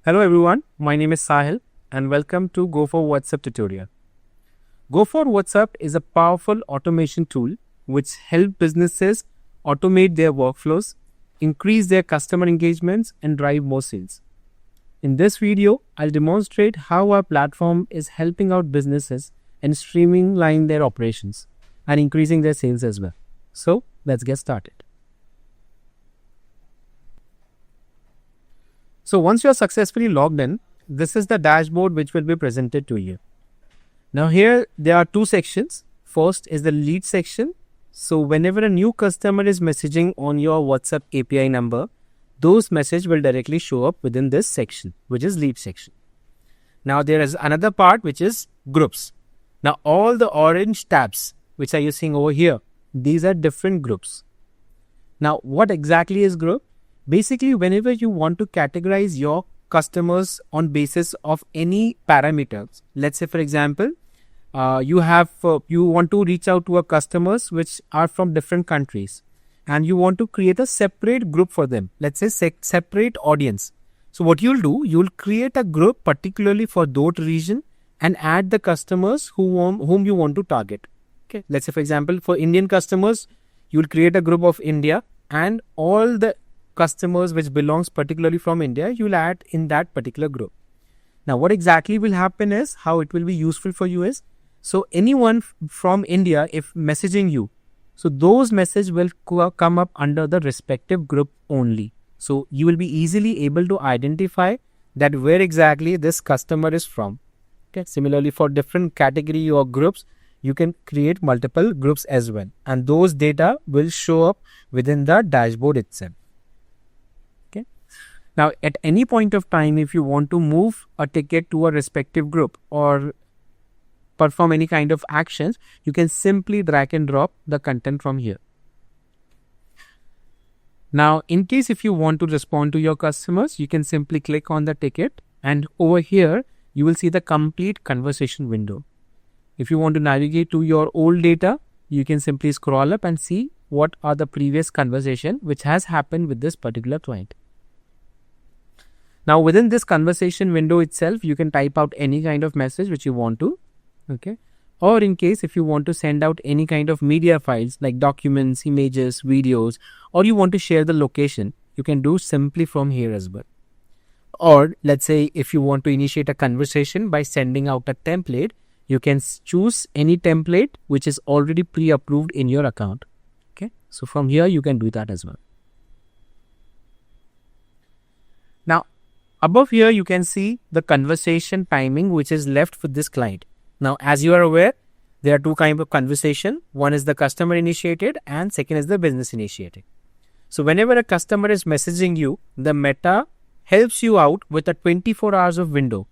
Hello everyone, my name is Sahil and welcome to Go4WhatsUp tutorial. Go4WhatsUp is a powerful automation tool which helps businesses automate their workflows, increase their customer engagements and drive more sales. In this video, I'll demonstrate how our platform is helping out businesses and streamlining their operations and increasing their sales as well. So let's get started. So once you are successfully logged in, this is the dashboard which will be presented to you. Now here there are two sections. First is the lead section. So whenever a new customer is messaging on your WhatsApp API number, those messages will directly show up within this section, which is lead section. Now there is another part which is groups. Now all the orange tabs which are you seeing over here, these are different groups. Now what exactly is group? Basically, whenever you want to categorize your customers on basis of any parameters, let's say for example, you want to reach out to a customers which are from different countries, and you want to create a separate group for them. Let's say separate audience. So what you'll do, you'll create a group particularly for that region and add the customers whom you want to target. Okay, let's say for example, for Indian customers, you'll create a group of India and all the customers which belongs particularly from India, you'll add in that particular group. Now what exactly will happen is, how it will be useful for you is, so anyone from India if messaging you, so those messages will come up under the respective group only. So you will be easily able to identify that where exactly this customer is from. Okay. Similarly, for different category or groups, you can create multiple groups as well, and those data will show up within the dashboard itself. Now, at any point of time, if you want to move a ticket to a respective group or perform any kind of actions, you can simply drag and drop the content from here. Now, in case if you want to respond to your customers, you can simply click on the ticket, and over here, you will see the complete conversation window. If you want to navigate to your old data, you can simply scroll up and see what are the previous conversation which has happened with this particular client. Now within this conversation window itself, you can type out any kind of message which you want to, okay? Or in case if you want to send out any kind of media files like documents, images, videos, or you want to share the location, you can do simply from here as well. Or let's say if you want to initiate a conversation by sending out a template, you can choose any template which is already pre-approved in your account, okay? So from here you can do that as well. Now, above here, you can see the conversation timing which is left with this client. Now, as you are aware, there are two kinds of conversation. One is the customer initiated and second is the business initiated. So, whenever a customer is messaging you, the Meta helps you out with a 24 hours of window.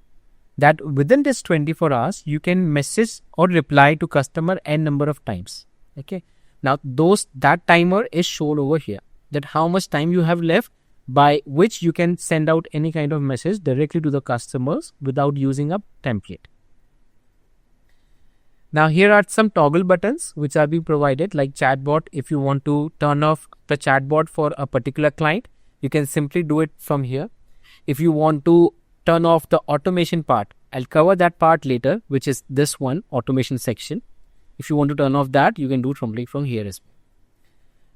That within this 24 hours, you can message or reply to customer n number of times. Okay. Now, that timer is shown over here. That how much time you have left, by which you can send out any kind of message directly to the customers without using a template. Now here are some toggle buttons which are being provided, like chatbot. If you want to turn off the chatbot for a particular client, you can simply do it from here. If you want to turn off the automation part, I'll cover that part later, which is this one, automation section. If you want to turn off that, you can do it from here as well.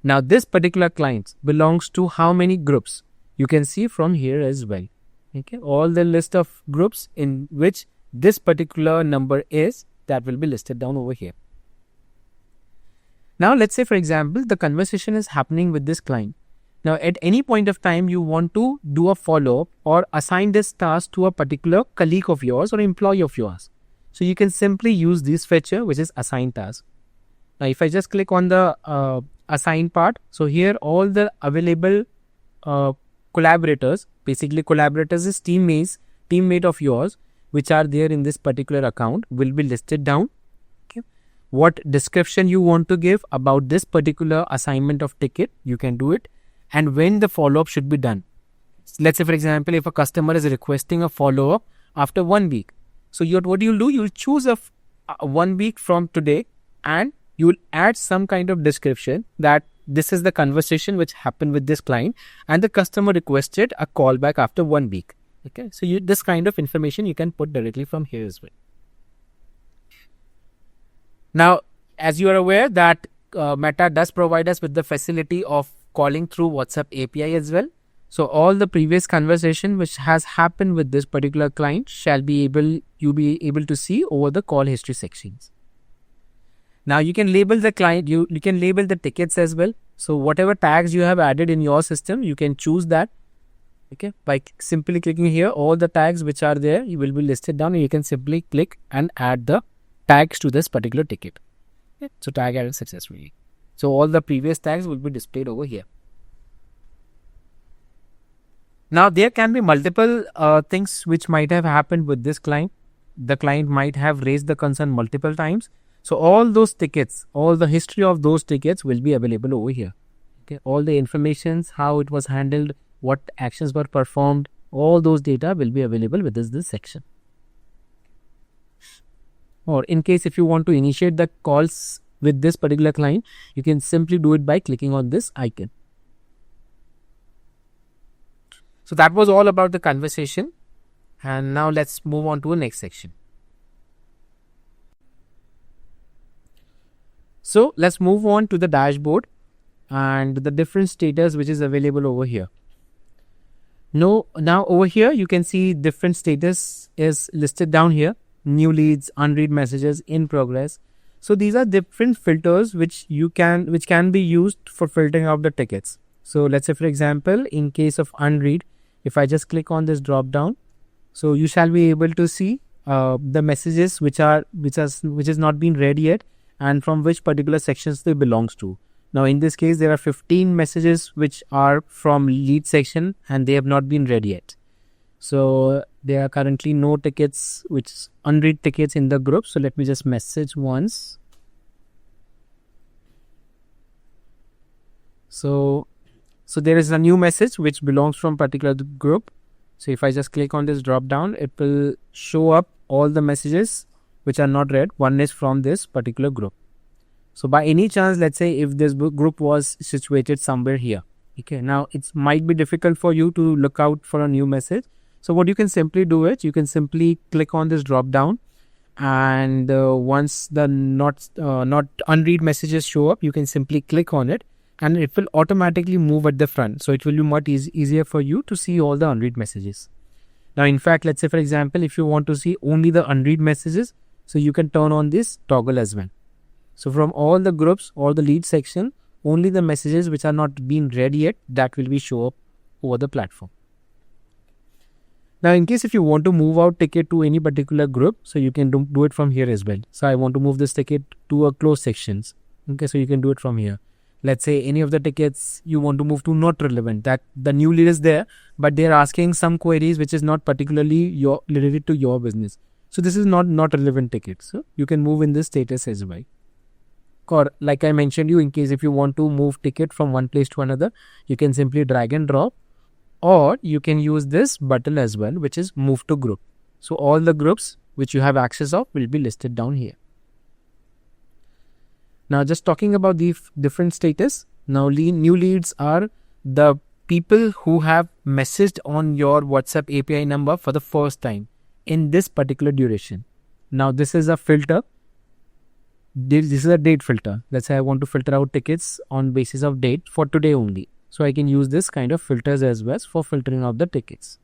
Now this particular client belongs to how many groups? You can see from here as well. Okay, all the list of groups in which this particular number is, that will be listed down over here. Now let's say for example, the conversation is happening with this client. Now at any point of time, you want to do a follow-up or assign this task to a particular colleague of yours or employee of yours. So you can simply use this feature which is assign task. Now if I just click on the assign part, so here all the available collaborators, basically collaborators is teammate of yours which are there in this particular account will be listed down. Okay. What description you want to give about this particular assignment of ticket, you can do it, and when the follow-up should be done. Let's say for example, if a customer is requesting a follow-up after 1 week, so what you'll do, you'll choose a 1 week from today and you will add some kind of description that this is the conversation which happened with this client and the customer requested a call back after 1 week. Okay, so this kind of information you can put directly from here as well. Now, as you are aware that Meta does provide us with the facility of calling through WhatsApp API as well. So all the previous conversation which has happened with this particular client you'll be able to see over the call history sections. Now you can label the client, you can label the tickets as well. So whatever tags you have added in your system, you can choose that. Okay, by simply clicking here, all the tags which are there, you will be listed down, and you can simply click and add the tags to this particular ticket. Okay, so tag added successfully. So all the previous tags will be displayed over here. Now there can be multiple things which might have happened with this client. The client might have raised the concern multiple times. So all those tickets, all the history of those tickets will be available over here. Okay, all the informations, how it was handled, what actions were performed, all those data will be available within this section. Or in case if you want to initiate the calls with this particular client, you can simply do it by clicking on this icon. So that was all about the conversation. And now let's move on to the next section. So let's move on to the dashboard and the different status which is available over here. Now over here you can see different status is listed down here. New leads, unread messages, in progress. So these are different filters which can be used for filtering out the tickets. So let's say for example, in case of unread, if I just click on this drop down, so you shall be able to see the messages which has not been read yet and from which particular sections they belongs to. Now in this case, there are 15 messages which are from lead section and they have not been read yet. So there are currently no tickets, which unread tickets in the group. So let me just message once. So there is a new message which belongs from particular group. So if I just click on this drop down, it will show up all the messages which are not read. One is from this particular group. So by any chance, let's say if this group was situated somewhere here. Okay, now it might be difficult for you to look out for a new message. So what you can simply do is you can simply click on this drop down, and once the not unread messages show up, you can simply click on it and it will automatically move at the front. So it will be much easier for you to see all the unread messages. Now in fact, let's say for example, if you want to see only the unread messages, so you can turn on this toggle as well. So from all the groups or the lead section, only the messages which are not being read yet, that will be show up over the platform. Now, in case if you want to move out ticket to any particular group, so you can do it from here as well. So I want to move this ticket to a closed sections. Okay, so you can do it from here. Let's say any of the tickets you want to move to not relevant, that the new lead is there, but they're asking some queries which is not particularly related to your business. So this is not relevant ticket. So you can move in this status as well. Or like I mentioned you, in case if you want to move ticket from one place to another, you can simply drag and drop. Or you can use this button as well, which is move to group. So all the groups which you have access of will be listed down here. Now just talking about the different status. Now new leads are the people who have messaged on your WhatsApp API number for the first time in this particular duration. Now this is a filter. This is a date filter. Let's say I want to filter out tickets on basis of date for today only. So I can use this kind of filters as well for filtering out the tickets.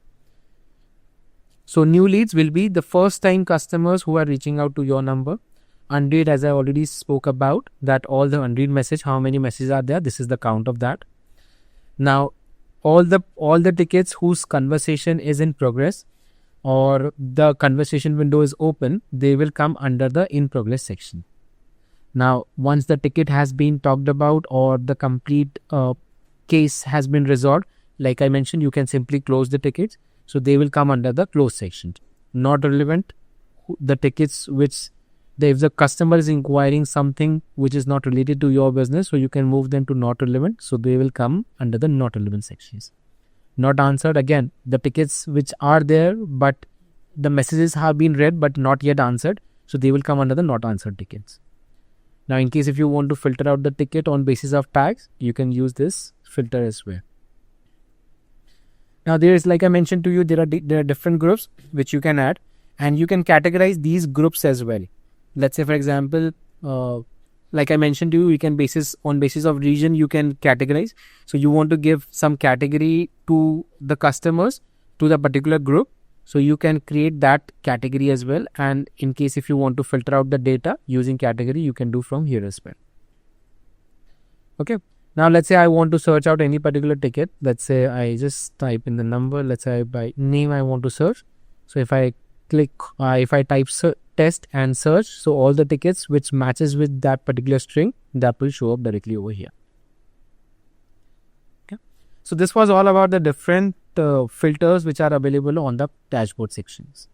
So new leads will be the first time customers who are reaching out to your number. Unread, as I already spoke about, that all the unread message, how many messages are there? This is the count of that. Now all the tickets whose conversation is in progress or the conversation window is open, they will come under the in progress section. Now once the ticket has been talked about or the complete case has been resolved, like I mentioned, you can simply close the tickets. So they will come under the close section. Not relevant, the tickets which if the customer is inquiring something which is not related to your business, so you can move them to not relevant. So they will come under the not relevant sections. Not answered, again, the tickets which are there but the messages have been read but not yet answered. So they will come under the not answered tickets. Now, in case if you want to filter out the ticket on basis of tags, you can use this filter as well. Now there is, like I mentioned to you, there are different groups which you can add, and you can categorize these groups as well. Let's say, for example, like I mentioned to you, you can basis of region, you can categorize. So you want to give some category to the customers, to the particular group. So you can create that category as well. And in case if you want to filter out the data using category, you can do from here as well. Okay. Now let's say I want to search out any particular ticket. Let's say I just type in the number. Let's say by name I want to search. So if I click, if I type test and search, so all the tickets which matches with that particular string, that will show up directly over here. Okay. So this was all about the different filters which are available on the dashboard sections.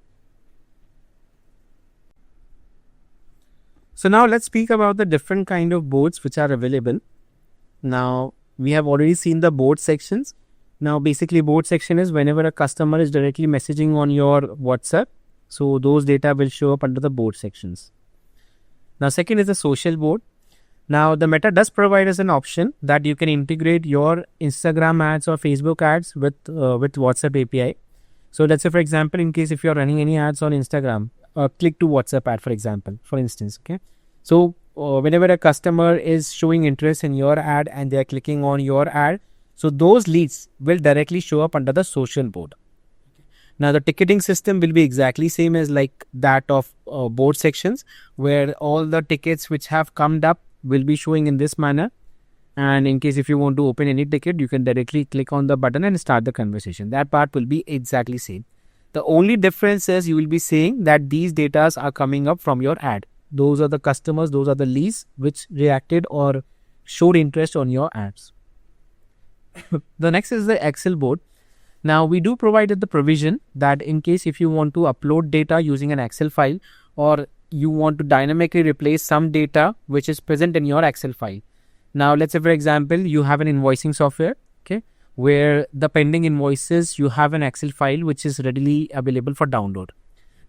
So now let's speak about the different kind of boards which are available. Now we have already seen the board sections. Now basically board section is whenever a customer is directly messaging on your WhatsApp, so those data will show up under the board sections. Now second is the social board. Now the Meta does provide us an option that you can integrate your Instagram ads or Facebook ads with WhatsApp API. So let's say, for example, in case if you're running any ads on Instagram, click to WhatsApp ad, for example, for instance. Okay. So whenever a customer is showing interest in your ad and they are clicking on your ad, so those leads will directly show up under the social board. Now the ticketing system will be exactly same as like that of board sections, where all the tickets which have come up will be showing in this manner. And in case if you want to open any ticket, you can directly click on the button and start the conversation. That part will be exactly same. The only difference is you will be saying that these data are coming up from your ad. Those are the customers, those are the leads which reacted or showed interest on your ads. The next is the Excel board. Now we do provide the provision that in case if you want to upload data using an Excel file, or you want to dynamically replace some data which is present in your Excel file. Now let's say, for example, you have an invoicing software, okay, where the pending invoices, you have an Excel file which is readily available for download.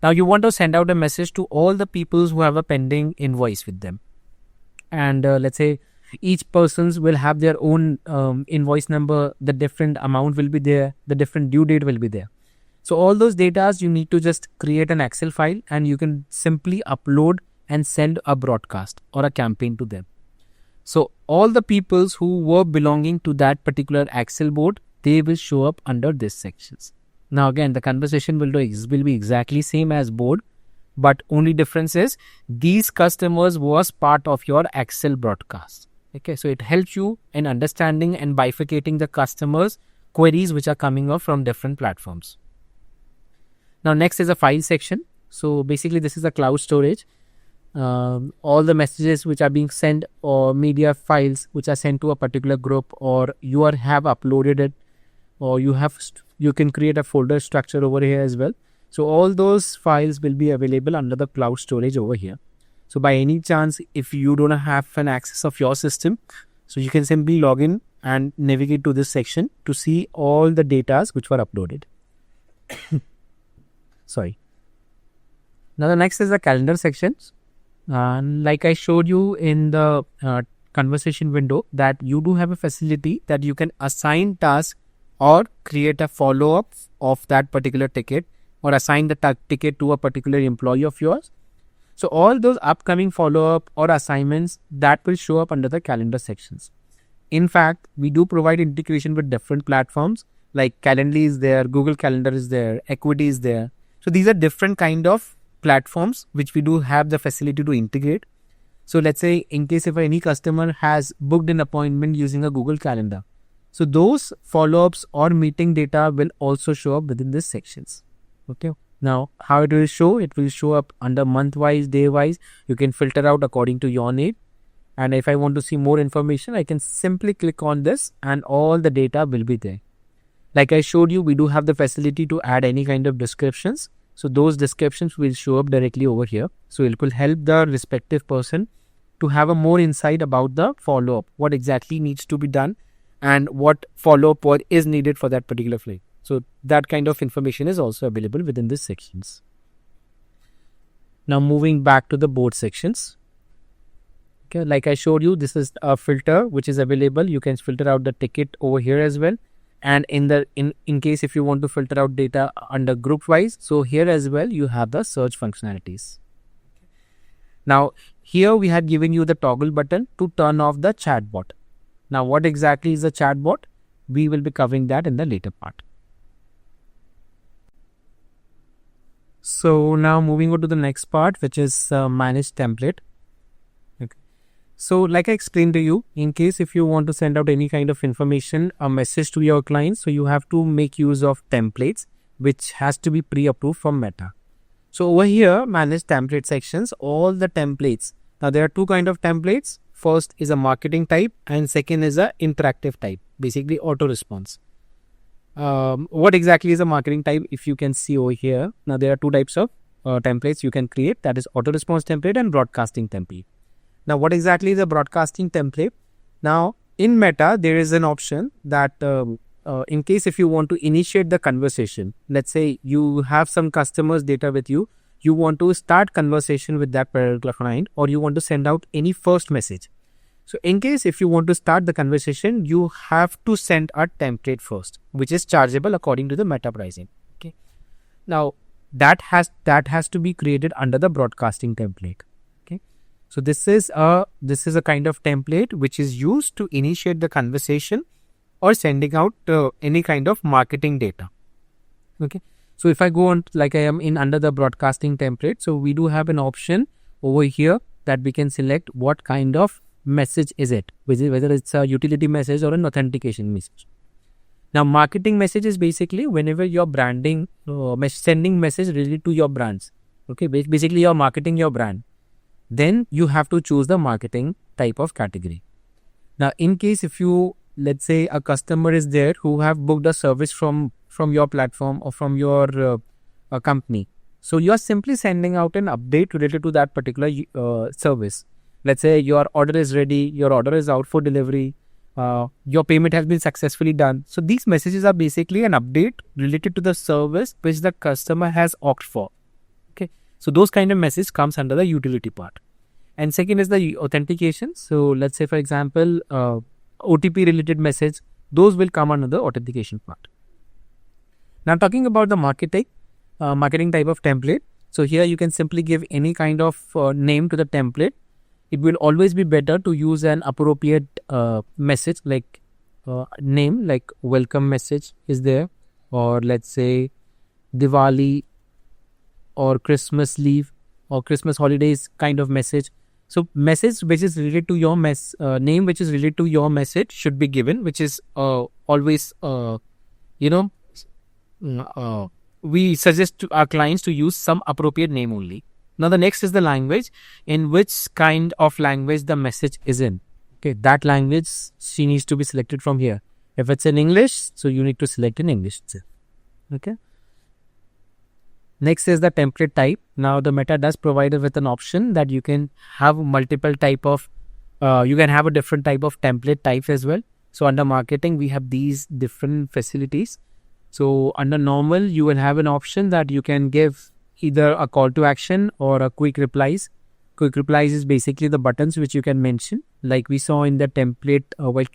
Now you want to send out a message to all the people who have a pending invoice with them. And let's say each person's will have their own invoice number, the different amount will be there, the different due date will be there. So all those data you need to just create an Excel file and you can simply upload and send a broadcast or a campaign to them. So all the peoples who were belonging to that particular Excel board, they will show up under this sections. Now again, the conversation will be exactly same as board, but only difference is these customers was part of your Excel broadcast. Okay, so it helps you in understanding and bifurcating the customers' queries which are coming up from different platforms. Now next is a file section. So basically this is a cloud storage. All the messages which are being sent or media files which are sent to a particular group, or you have uploaded it, or you can create a folder structure over here as well. So all those files will be available under the cloud storage over here. So by any chance, if you don't have an access of your system, so you can simply log in and navigate to this section to see all the data which were uploaded. Sorry. Now the next is the calendar sections. Like I showed you in the conversation window, that you do have a facility that you can assign tasks or create a follow-up of that particular ticket, or assign the ticket to a particular employee of yours. So all those upcoming follow-up or assignments that will show up under the calendar sections. In fact, we do provide integration with different platforms like Calendly is there, Google Calendar is there, Equity is there. So these are different kind of platforms which we do have the facility to integrate. So let's say in case if any customer has booked an appointment using a Google Calendar, so those follow-ups or meeting data will also show up within these sections. Okay. Now, how it will show? It will show up under month-wise, day-wise. You can filter out according to your need. And if I want to see more information, I can simply click on this and all the data will be there. Like I showed you, we do have the facility to add any kind of descriptions. So those descriptions will show up directly over here. So it will help the respective person to have a more insight about the follow-up, what exactly needs to be done and what follow-up is needed for that particular flight. So that kind of information is also available within these sections. Now moving back to the board sections. Okay, like I showed you, this is a filter which is available. You can filter out the ticket over here as well. And in case if you want to filter out data under group wise, so here as well you have the search functionalities. Now here we had given you the toggle button to turn off the chatbot. Now what exactly is the chatbot? We will be covering that in the later part. So now moving on to the next part, which is manage template. Okay. So like I explained to you, in case if you want to send out any kind of information, a message to your clients, so you have to make use of templates, which has to be pre-approved from Meta. So over here, manage template sections, all the templates. Now there are two kind of templates. First is a marketing type and second is a interactive type, basically auto response. What exactly is a marketing type? If you can see over here, now there are two types of templates you can create, that is auto response template and broadcasting template. Now what exactly is a broadcasting template? Now in Meta there is an option that in case if you want to initiate the conversation, let's say you have some customers data with you, you want to start conversation with that particular client, or you want to send out any first message. So in case if you want to start the conversation, you have to send a template first, which is chargeable according to the Meta pricing. Okay. Now that has to be created under the broadcasting template. Okay. So this is a kind of template which is used to initiate the conversation or sending out any kind of marketing data. Okay. So if I go on like I am in under the broadcasting template, so we do have an option over here that we can select what kind of message is it, whether it's a utility message or an authentication message. Now marketing message is basically whenever you're branding, sending message related to your brands. Okay, basically you're marketing your brand. Then you have to choose the marketing type of category. Now in case if you, let's say a customer is there who have booked a service from your platform or from your company, so you are simply sending out an update related to that particular service. Let's say your order is ready, your order is out for delivery, your payment has been successfully done. So these messages are basically an update related to the service which the customer has opted for. Okay, so those kind of message comes under the utility part. And second is the authentication. So let's say for example, OTP related message, those will come under the authentication part. Now talking about the marketing type of template. So here you can simply give any kind of name to the template. It will always be better to use an appropriate message like name, like welcome message is there, or let's say Diwali or Christmas leave or Christmas holidays kind of message. So message which is related to your name which is related to your message should be given, which is always we suggest to our clients to use some appropriate name only. Now the next is the language, in which kind of language the message is in. Okay, that language she needs to be selected from here. If it's in English, so you need to select in English itself. Okay. Next is the template type. Now the Meta does provide us with an option that you can have multiple type of, you can have a different type of template type as well. So under marketing, we have these different facilities. So under normal, you will have an option that you can give either a call to action or a quick replies. Quick replies is basically the buttons which you can mention, like we saw in the template while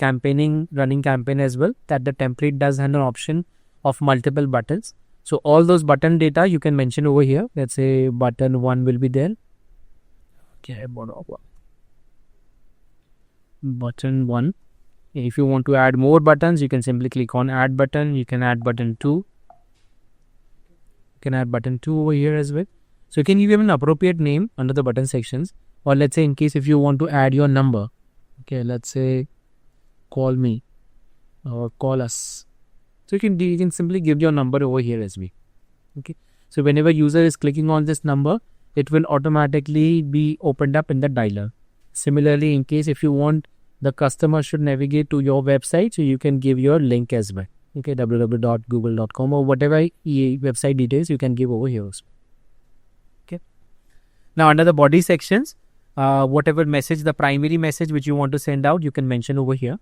running campaign as well, that the template does have an option of multiple buttons. So all those button data you can mention over here. Let's say button 1 will be there. Okay, button 1. If you want to add more buttons, you can simply click on add button. You can add button 2. Can add button 2 over here as well. So you can give an appropriate name under the button sections, or let's say in case if you want to add your number, okay, let's say call me or call us. So you can simply give your number over here as well. Okay. So whenever user is clicking on this number, it will automatically be opened up in the dialer. Similarly, in case if you want the customer should navigate to your website, so you can give your link as well. Okay, www.google.com or whatever website details you can give over here. Okay. Now under the body sections, whatever message, the primary message which you want to send out, you can mention over here.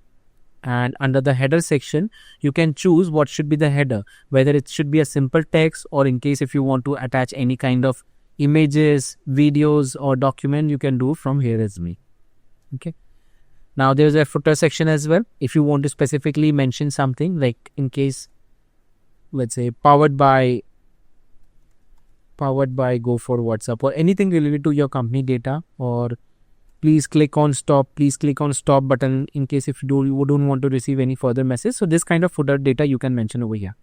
And under the header section, you can choose what should be the header, whether it should be a simple text, or in case if you want to attach any kind of images, videos or document, you can do from here as well. Okay. Now there's a footer section as well. If you want to specifically mention something, like in case, let's say powered by Go4WhatsUp or anything related to your company data, or please click on stop button in case if you don't want to receive any further message. So this kind of footer data you can mention over here.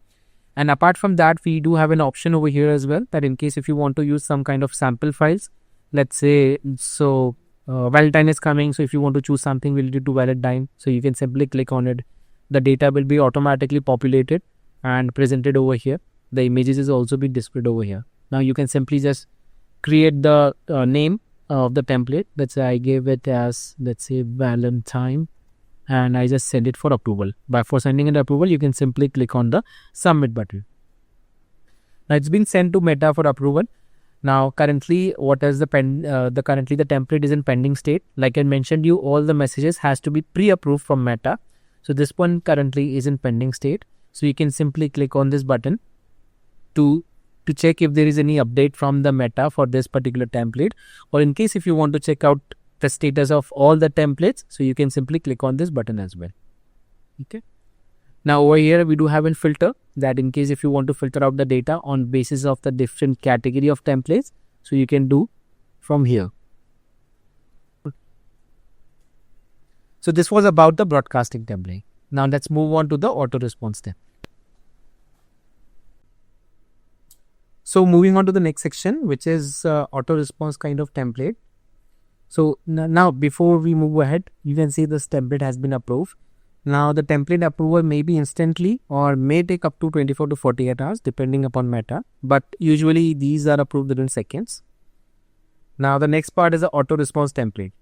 And apart from that, we do have an option over here as well, that in case if you want to use some kind of sample files, let's say, so Valentine is coming. So if you want to choose something related to Valentine, so you can simply click on it. The data will be automatically populated and presented over here. The images is also be displayed over here. Now you can simply just create the name of the template. Let's say I gave it as, let's say, Valentine, and I just send it for approval. But for sending it approval, you can simply click on the submit button. Now it's been sent to Meta for approval. Now currently, what is the currently the template is in pending state. Like I mentioned you, all the messages has to be pre-approved from Meta. So this one currently is in pending state. So you can simply click on this button to check if there is any update from the Meta for this particular template, or in case if you want to check out the status of all the templates, so you can simply click on this button as well. Okay. Now over here we do have a filter, that in case if you want to filter out the data on basis of the different category of templates, so you can do from here. So this was about the broadcasting template. Now let's move on to the auto response step. So moving on to the next section, which is auto response kind of template. So now before we move ahead, you can see this template has been approved. Now the template approval may be instantly or may take up to 24 to 48 hours depending upon Meta, but usually these are approved within seconds. Now the next part is the auto response template.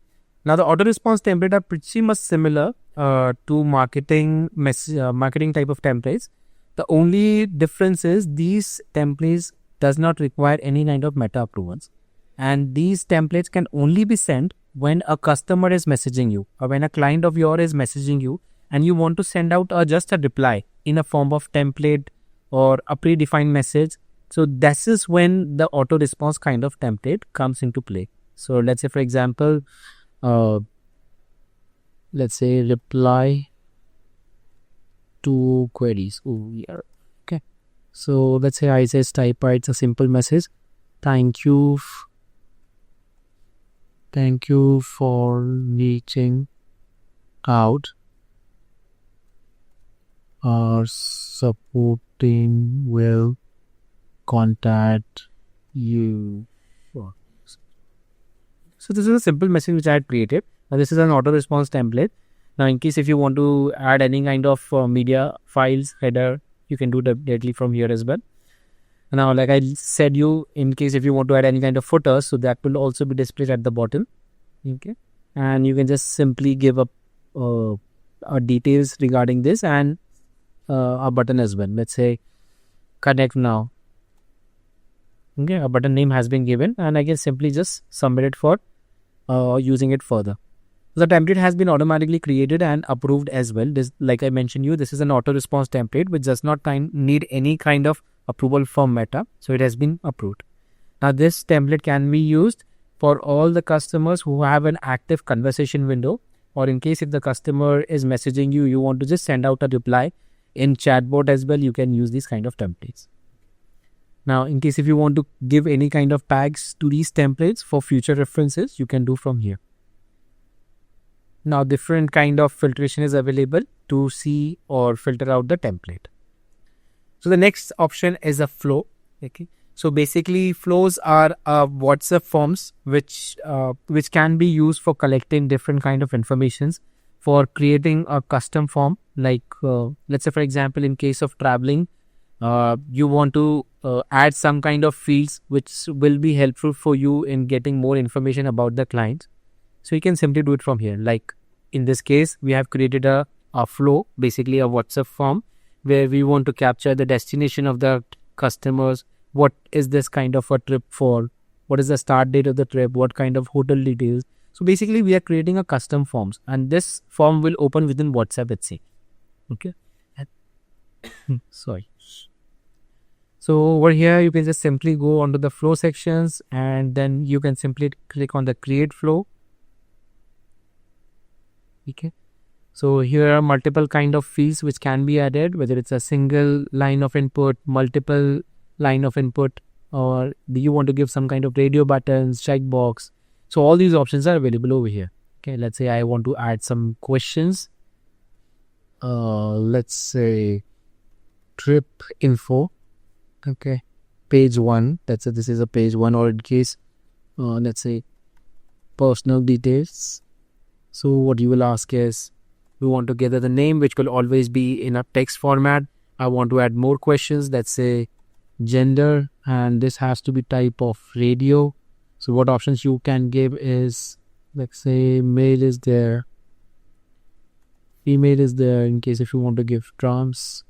Now the auto response template are pretty much similar to marketing type of templates. The only difference is these templates does not require any kind of Meta approvals, and these templates can only be sent when a customer is messaging you, or when a client of yours is messaging you and you want to send out just a reply in a form of template or a predefined message. So this is when the auto response kind of template comes into play. So let's say, for example, let's say reply to queries. Okay. So let's say I just type it's a simple message. Thank you for reaching out or supporting will contact you. So this is a simple message which I had created. Now this is an auto response template. Now in case if you want to add any kind of media files, header, you can do that directly from here as well. Now like I said you, in case if you want to add any kind of footers, so that will also be displayed at the bottom. Okay, and you can just simply give up details regarding this and a button as well. Let's say connect now. Okay, a button name has been given and I can simply just submit it for using it further. The template has been automatically created and approved as well. This, like I mentioned you, this is an auto response template which does not need any kind of approval from Meta. So it has been approved. Now this template can be used for all the customers who have an active conversation window, or in case if the customer is messaging you, you want to just send out a reply in chatbot as well, you can use these kind of templates. Now in case if you want to give any kind of tags to these templates for future references, you can do from here. Now different kind of filtration is available to see or filter out the template. So the next option is a flow. Okay. So basically flows are WhatsApp forms which can be used for collecting different kind of informations, for creating a custom form. Like let's say for example, in case of traveling, you want to add some kind of fields which will be helpful for you in getting more information about the client. So you can simply do it from here. Like in this case, we have created a flow, basically a WhatsApp form where we want to capture the destination of the customers. What is this kind of a trip for? What is the start date of the trip? What kind of hotel details? So basically we are creating a custom forms, and this form will open within WhatsApp itself. Okay. Sorry. So over here, you can just simply go onto the flow sections, and then you can simply click on the create flow. Okay. So here are multiple kind of fields which can be added, whether it's a single line of input, multiple line of input, or do you want to give some kind of radio buttons, checkbox. So all these options are available over here. Okay, let's say I want to add some questions. Let's say trip info. Okay, page 1. Let's say this is a page 1, or in case, let's say personal details. So what you will ask is, we want to gather the name, which will always be in a text format. I want to add more questions. Let's say gender, and this has to be type of radio. So what options you can give is, let's say male is there, female is there, in case if you want to give trans,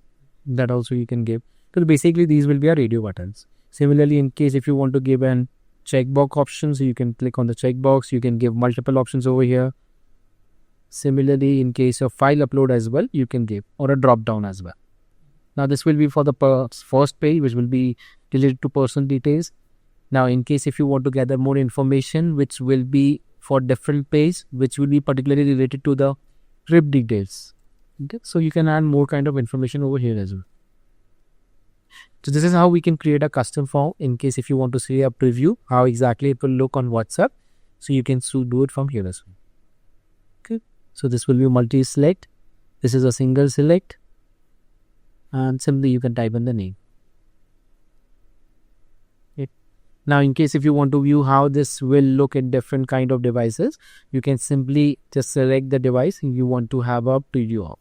that also you can give. So basically these will be our radio buttons. Similarly, in case if you want to give an checkbox option, so you can click on the checkbox, you can give multiple options over here. Similarly, in case of file upload as well, you can give, or a drop down as well. Now this will be for the first page, which will be related to personal details. Now in case if you want to gather more information, which will be for different page, which will be particularly related to the trip details. Okay, so you can add more kind of information over here as well. So this is how we can create a custom form in case if you want to see a preview, how exactly it will look on WhatsApp. So you can do it from here as well. Okay. So this will be multi-select. This is a single select. And simply you can type in the name. Okay. Now in case if you want to view how this will look in different kind of devices, you can simply just select the device and you want to have a preview of.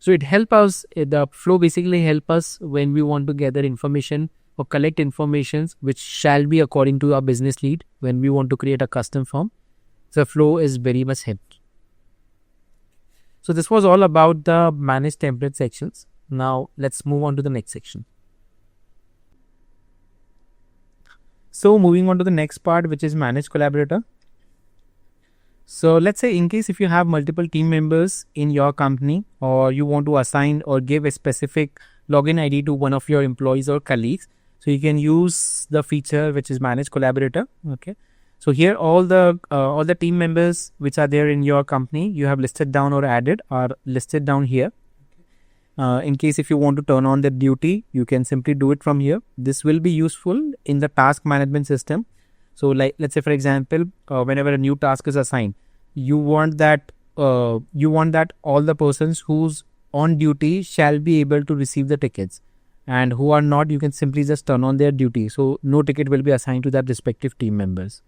So it helps us, the flow basically help us when we want to gather information or collect informations which shall be according to our business lead when we want to create a custom form. The flow is very much helpful. So this was all about the manage template sections. Now let's move on to the next section. So moving on to the next part, which is manage collaborator. So let's say in case if you have multiple team members in your company, or you want to assign or give a specific login ID to one of your employees or colleagues, so you can use the feature which is manage collaborator. Okay. So here all the team members which are there in your company, you have listed down or added are listed down here. In case if you want to turn on the duty, you can simply do it from here. This will be useful in the task management system. So like, let's say for example, whenever a new task is assigned, you want that all the persons who's on duty shall be able to receive the tickets, and who are not, you can simply just turn on their duty. So no ticket will be assigned to that respective team members.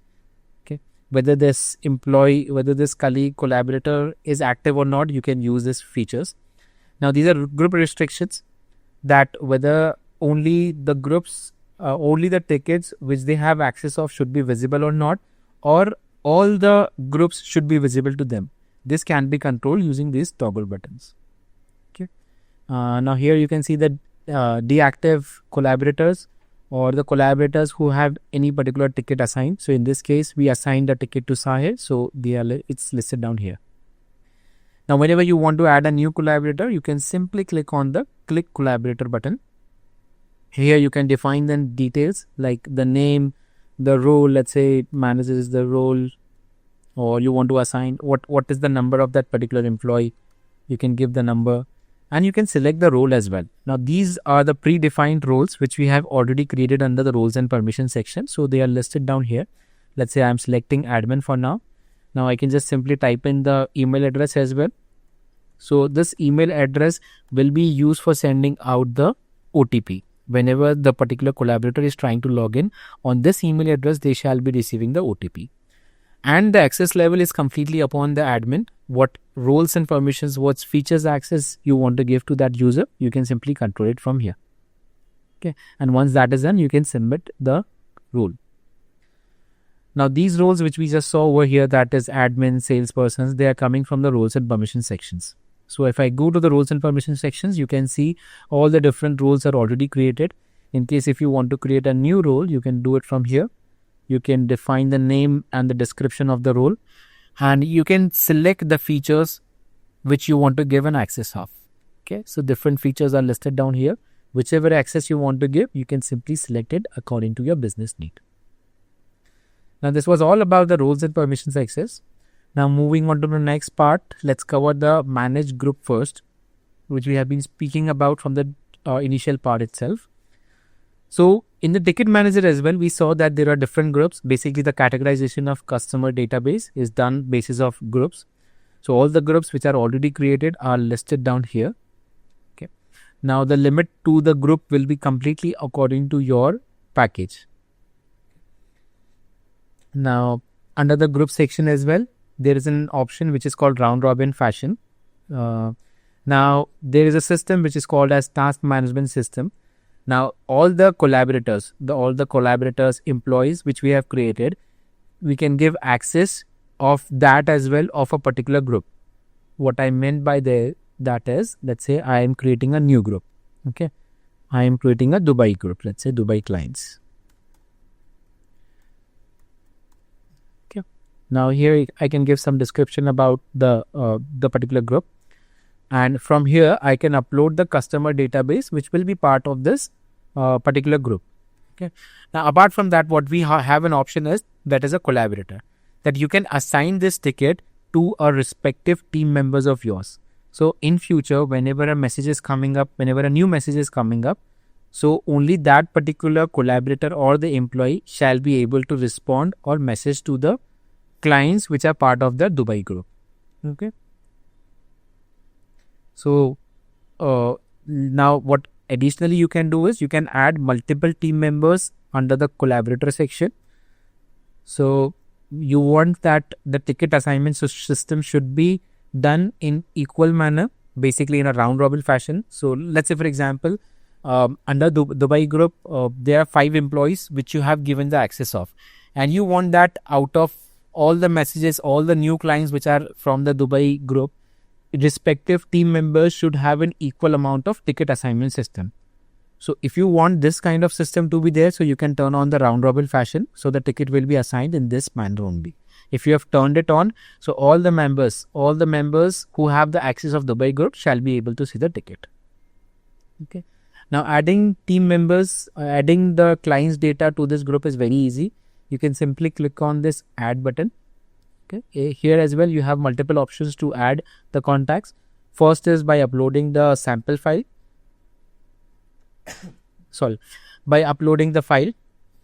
Okay. Whether this employee, whether this colleague, collaborator is active or not, you can use these features. Now these are group restrictions, that whether only the groups, only the tickets which they have access of should be visible or not, or all the groups should be visible to them. This can be controlled using these toggle buttons. Okay. Now here you can see that deactive collaborators, or the collaborators who have any particular ticket assigned. So in this case, we assigned the ticket to Sahir, so it's listed down here. Now whenever you want to add a new collaborator, you can simply click on the click collaborator button. Here you can define the details like the name, the role, let's say it manages the role, or you want to assign what is the number of that particular employee. You can give the number, and you can select the role as well. Now these are the predefined roles which we have already created under the roles and permission section. So they are listed down here. Let's say I'm selecting admin for now. Now I can just simply type in the email address as well. So this email address will be used for sending out the OTP. Whenever the particular collaborator is trying to log in on this email address, they shall be receiving the OTP. And the access level is completely upon the admin. What roles and permissions, what features access you want to give to that user, you can simply control it from here. Okay. And once that is done, you can submit the role. Now these roles which we just saw over here, that is admin, salespersons, they are coming from the roles and permission sections. So if I go to the roles and permission sections, you can see all the different roles are already created. In case if you want to create a new role, you can do it from here. You can define the name and the description of the role, and you can select the features which you want to give an access of. Okay, so different features are listed down here. Whichever access you want to give, you can simply select it according to your business need. Now this was all about the roles and permissions access. Now moving on to the next part, let's cover the manage group first, which we have been speaking about from the initial part itself. So in the ticket manager as well, we saw that there are different groups. Basically, the categorization of customer database is done basis of groups. So all the groups which are already created are listed down here. Okay. Now the limit to the group will be completely according to your package. Now under the group section as well, there is an option which is called round robin fashion. Now there is a system which is called as task management system. Now all the collaborators, employees which we have created, we can give access of that as well of a particular group. What I meant by that is, let's say I am creating a new group. Okay, I am creating a Dubai group. Let's say Dubai clients. Okay, now here I can give some description about the particular group, and from here I can upload the customer database which will be part of this particular group. Okay. Now apart from that, what we have an option is that is a collaborator, that you can assign this ticket to a respective team members of yours. So in future, whenever a message is coming up, whenever a new message is coming up, so only that particular collaborator or the employee shall be able to respond or message to the clients which are part of the Dubai group. Okay. So now what additionally you can do is you can add multiple team members under the collaborator section. So you want that the ticket assignment system should be done in equal manner, basically in a round robin fashion. So let's say for example, under Dubai group, there are 5 employees which you have given the access of, and you want that out of all the messages, all the new clients which are from the Dubai group, respective team members should have an equal amount of ticket assignment system. So if you want this kind of system to be there, so you can turn on the round robin fashion, so the ticket will be assigned in this manner only. If you have turned it on, so all the members who have the access of Dubai group shall be able to see the ticket. Okay. Now adding team members, adding the client's data to this group is very easy. You can simply click on this add button. Okay. Here as well you have multiple options to add the contacts. First is by uploading the sample file. By uploading the file.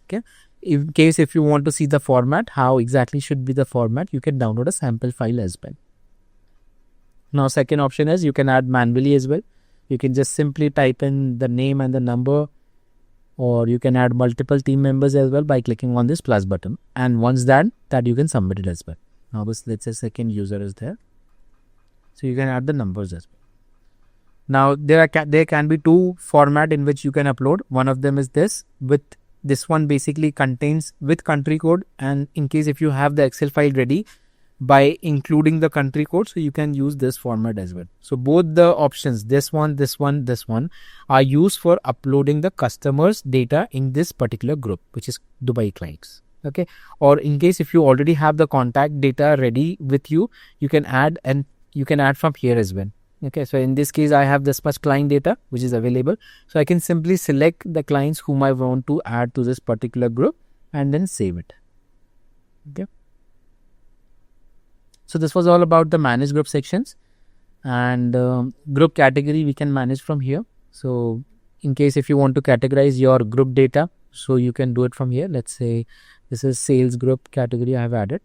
Okay. In case if you want to see the format, how exactly should be the format, you can download a sample file as well. Now second option is you can add manually as well. You can just simply type in the name and the number, or you can add multiple team members as well by clicking on this plus button. And once that you can submit it as well. Now this, let's say second user is there, so you can add the numbers as well. Now there can be 2 format in which you can upload. One of them is this, with this one basically contains with country code, and in case if you have the Excel file ready, by including the country code, so you can use this format as well. So both the options, this one, are used for uploading the customer's data in this particular group, which is Dubai clients. Okay. Or in case if you already have the contact data ready with you, you can add, and you can add from here as well. Okay. So in this case, I have this much client data which is available. So I can simply select the clients whom I want to add to this particular group and then save it. Okay. So this was all about the manage group sections, and group category we can manage from here. So in case if you want to categorize your group data, so you can do it from here. Let's say this is sales group category I have added.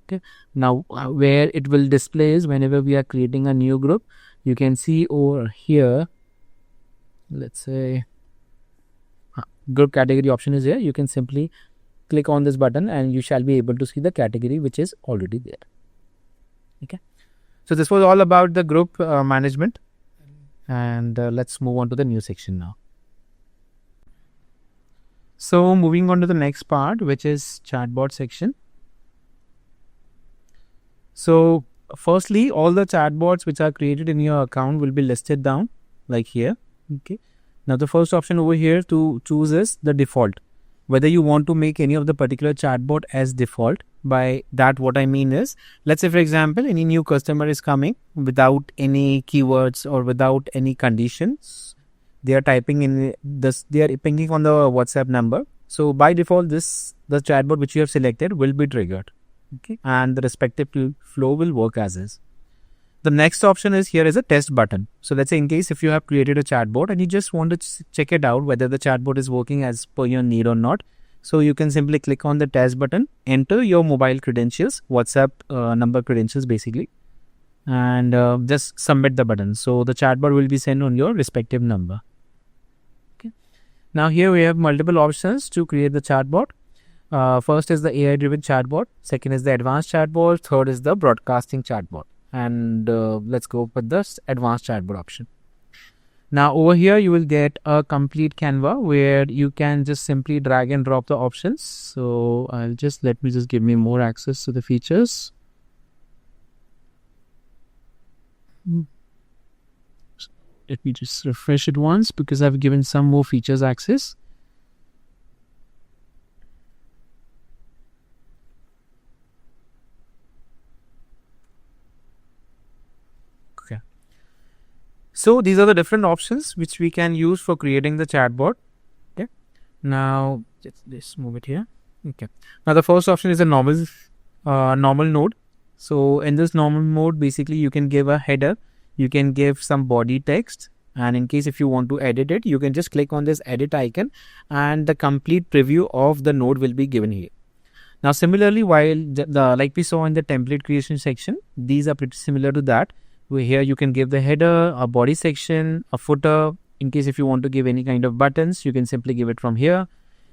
Okay. Now where it will display is whenever we are creating a new group, you can see over here, let's say group category option is here. You can simply click on this button and you shall be able to see the category which is already there. Okay. So this was all about the group management, and let's move on to the new section now. So moving on to the next part, which is chatbot section. So firstly, all the chatbots which are created in your account will be listed down like here. Okay. Now the first option over here to choose is the default. Whether you want to make any of the particular chatbot as default. By that what I mean is, let's say for example, any new customer is coming without any keywords or without any conditions. They are typing in this, they are pinging on the WhatsApp number. So by default, the chatbot which you have selected will be triggered. Okay, and the respective flow will work as is. The next option is here is a test button. So let's say in case if you have created a chatbot and you just want to check it out whether the chatbot is working as per your need or not. So you can simply click on the test button, enter your mobile credentials, WhatsApp number credentials basically, and just submit the button. So the chatbot will be sent on your respective number. Okay. Now here we have multiple options to create the chatbot. First is the AI-driven chatbot. Second is the advanced chatbot. Third is the broadcasting chatbot. And let's go with the advanced chatbot option. Now over here you will get a complete Canva where you can just simply drag and drop the options. So let me give me more access to the features. Let me just refresh it once because I've given some more features access. So these are the different options which we can use for creating the chatbot. Okay. Now let's move it here. Okay. Now the first option is a normal node. So in this normal mode, basically you can give a header, you can give some body text, and in case if you want to edit it, you can just click on this edit icon, and the complete preview of the node will be given here. Now similarly, while like we saw in the template creation section, these are pretty similar to that. Here you can give the header, a body section, a footer. In case if you want to give any kind of buttons, you can simply give it from here.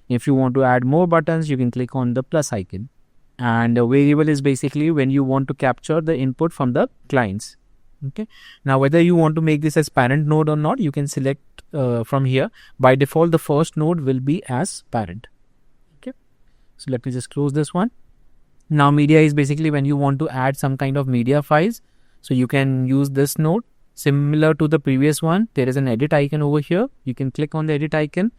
If you want to add more buttons, you can click on the plus icon. And a variable is basically when you want to capture the input from the clients. Okay. Now whether you want to make this as parent node or not, you can select from here. By default, the first node will be as parent. Okay. So let me just close this one. Now media is basically when you want to add some kind of media files. So you can use this node. Similar to the previous one, there is an edit icon over here. You can click on the edit icon,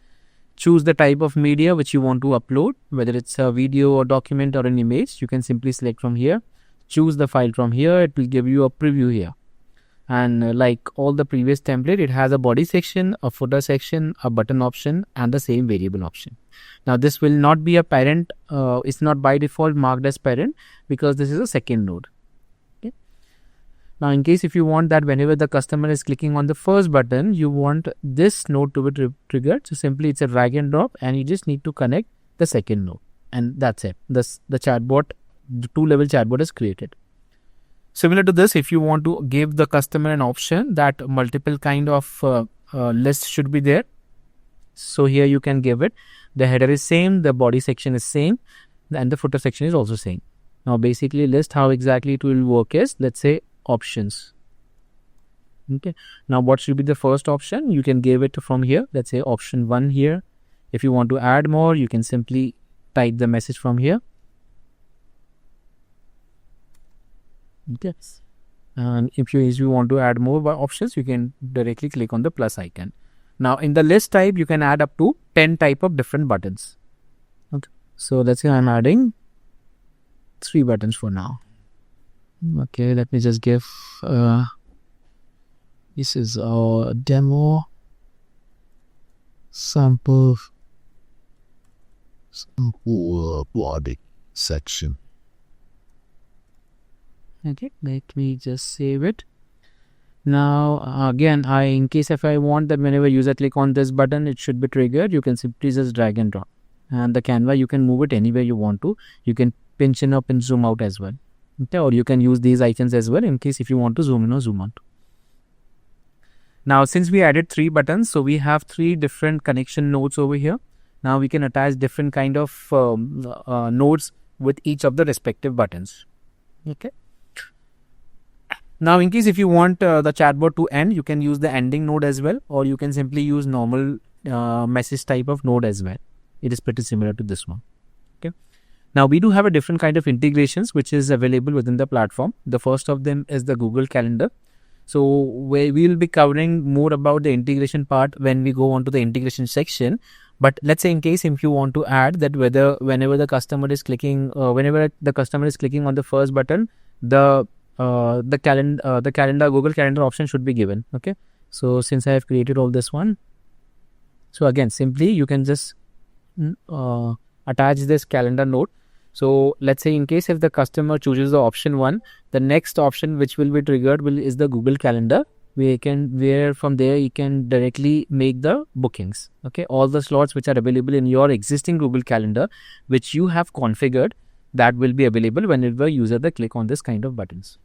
choose the type of media which you want to upload, whether it's a video or document or an image. You can simply select from here, choose the file from here. It will give you a preview here. And like all the previous template, it has a body section, a footer section, a button option, and the same variable option. Now this will not be a parent. It's not by default marked as parent because this is a second node. Now, in case if you want that whenever the customer is clicking on the first button, you want this node to be triggered. So simply it's a drag and drop, and you just need to connect the second node, and that's it. The chatbot, the 2-level chatbot is created. Similar to this, if you want to give the customer an option that multiple kind of lists should be there. So here you can give it. The header is same, the body section is same, and the footer section is also same. Now basically list how exactly it will work is, let's say, options. Okay. Now what should be the first option? You can give it from here. Let's say option 1 here. If you want to add more, you can simply type the message from here. Okay. And if you want to add more options, you can directly click on the plus icon. Now in the list type, you can add up to 10 type of different buttons. Okay. So let's say I'm adding 3 buttons for now. Okay, let me just give this is our demo sample body section. Okay, let me just save it. Now again, in case if I want that whenever user click on this button, it should be triggered, you can simply just drag and drop. And the Canva, you can move it anywhere you want to. You can pinch in up and zoom out as well. Okay, or you can use these icons as well in case if you want to zoom in or zoom out. Now since we added 3 buttons, so we have 3 different connection nodes over here. Now we can attach different kind of nodes with each of the respective buttons. Okay. Now in case if you want the chatbot to end, you can use the ending node as well, or you can simply use normal message type of node as well. It is pretty similar to this one. Okay. Now we do have a different kind of integrations which is available within the platform. The first of them is the Google Calendar. So we will be covering more about the integration part when we go on to the integration section. But let's say in case if you want to add that whenever the customer is clicking on the first button, the Google Calendar option should be given. Okay. So since I have created all this one, so again simply you can just attach this calendar node. So let's say in case if the customer chooses the option 1, the next option which will be triggered is the Google Calendar, where from there you can directly make the bookings. Okay, all the slots which are available in your existing Google Calendar, which you have configured, that will be available whenever user they click on this kind of buttons.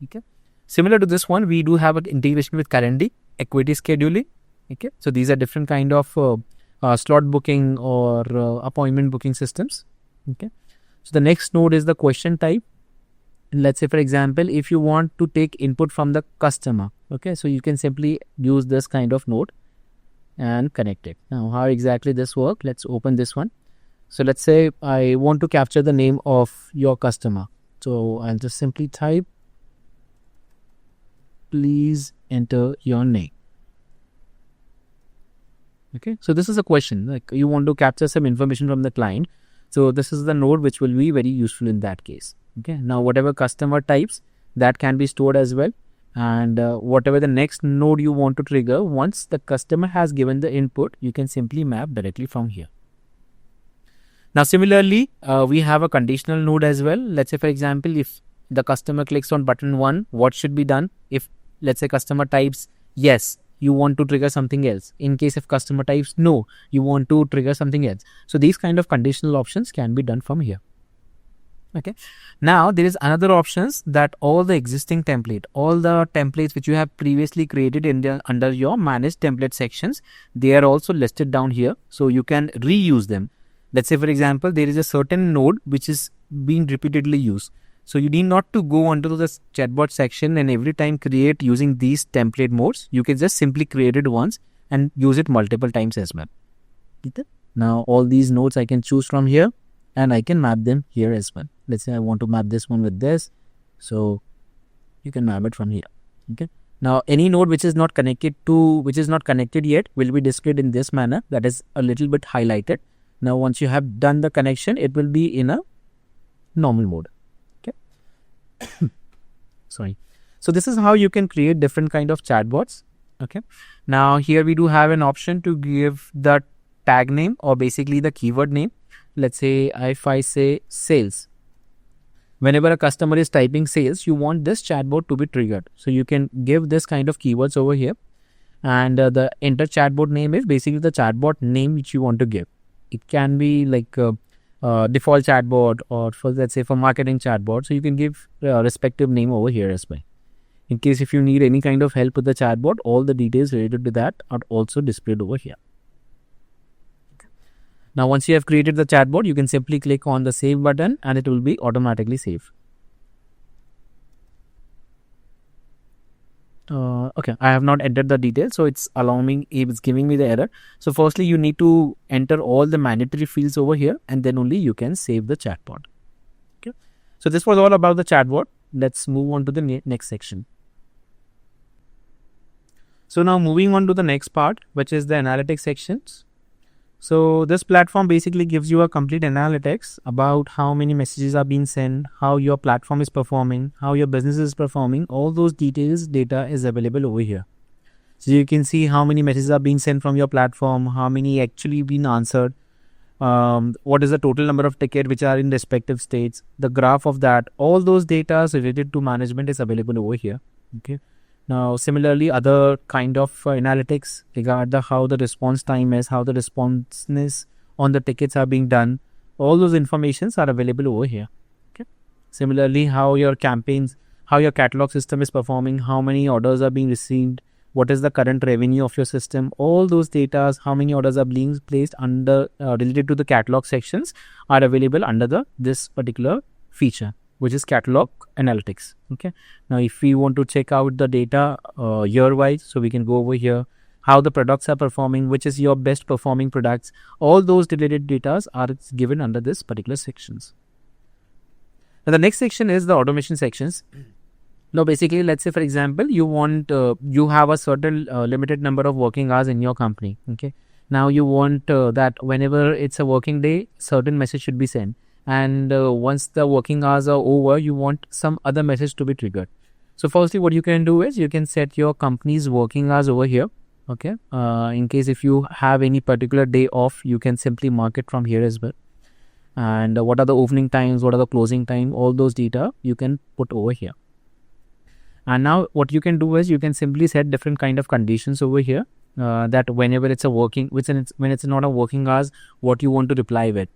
Okay, similar to this one, we do have an integration with Calendly, equity scheduling. Okay, so these are different kind of slot booking or appointment booking systems. Okay, so the next node is the question type. Let's say, for example, if you want to take input from the customer, okay, so you can simply use this kind of node and connect it. Now, how exactly this works? Let's open this one. So let's say I want to capture the name of your customer. So I'll just simply type, please enter your name. Okay, so this is a question, like you want to capture some information from the client. So this is the node which will be very useful in that case. Okay, now whatever customer types, that can be stored as well. And whatever the next node you want to trigger, once the customer has given the input, you can simply map directly from here. Now similarly, we have a conditional node as well. Let's say, for example, if the customer clicks on button 1, what should be done? If let's say customer types yes, you want to trigger something else. In case if customer types no, you want to trigger something else. So these kind of conditional options can be done from here. Okay, now there is another options that all the existing template, all the templates which you have previously created in the under your managed template sections, they are also listed down here, so you can reuse them. Let's say, for example, there is a certain node which is being repeatedly used, so you need not to go onto the chatbot section and every time create using these template modes. You can just simply create it once and use it multiple times as well. Now all these nodes I can choose from here and I can map them here as well. Let's say I want to map this one with this, so you can map it from here. Okay, now any node which is not connected yet will be displayed in this manner, that is a little bit highlighted. Now once you have done the connection, it will be in a normal mode. Okay, sorry. So this is how you can create different kind of chatbots. Okay, now here we do have an option to give the tag name or basically the keyword name. Let's say if I say sales, whenever a customer is typing sales, you want this chatbot to be triggered. So you can give this kind of keywords over here, and the enter chatbot name is basically the chatbot name which you want to give. It can be like default chatbot or for, let's say, for marketing chatbot. So you can give respective name over here as well. In case if you need any kind of help with the chatbot, all the details related to that are also displayed over here. Now, once you have created the chatbot, you can simply click on the save button and it will be automatically saved. Okay, I have not entered the details, so it's giving me the error. So firstly, you need to enter all the mandatory fields over here and then only you can save the chatbot. Okay, so this was all about the chatbot. Let's move on to the next section. So now moving on to the next part, which is the analytics sections. So this platform basically gives you a complete analytics about how many messages are being sent, how your platform is performing, how your business is performing. All those data is available over here. So you can see how many messages are being sent from your platform, how many actually been answered, what is the total number of tickets which are in respective states, the graph of that. All those data related to management is available over here. Okay. Now, similarly, other kind of analytics regard how the response time is, how the responsiveness on the tickets are being done. All those informations are available over here. Okay. Similarly, how your campaigns, how your catalog system is performing, how many orders are being received, what is the current revenue of your system. All those data, how many orders are being placed under related to the catalog sections are available under this particular feature, which is catalog analytics. Okay. Now, if we want to check out the data year-wise, so we can go over here, how the products are performing, which is your best performing products. All those related data are given under this particular sections. Now, the next section is the automation sections. Now, basically, let's say, for example, you have a certain limited number of working hours in your company. Okay. Now, you want that whenever it's a working day, certain message should be sent. And once the working hours are over, you want some other message to be triggered. So firstly, what you can do is you can set your company's working hours over here. Okay. In case if you have any particular day off, you can simply mark it from here as well. and what are the opening times, what are the closing time, all those data you can put over here. And now what you can do is you can simply set different kind of conditions over here, that whenever it's a working, when it's not a working hours, what you want to reply with.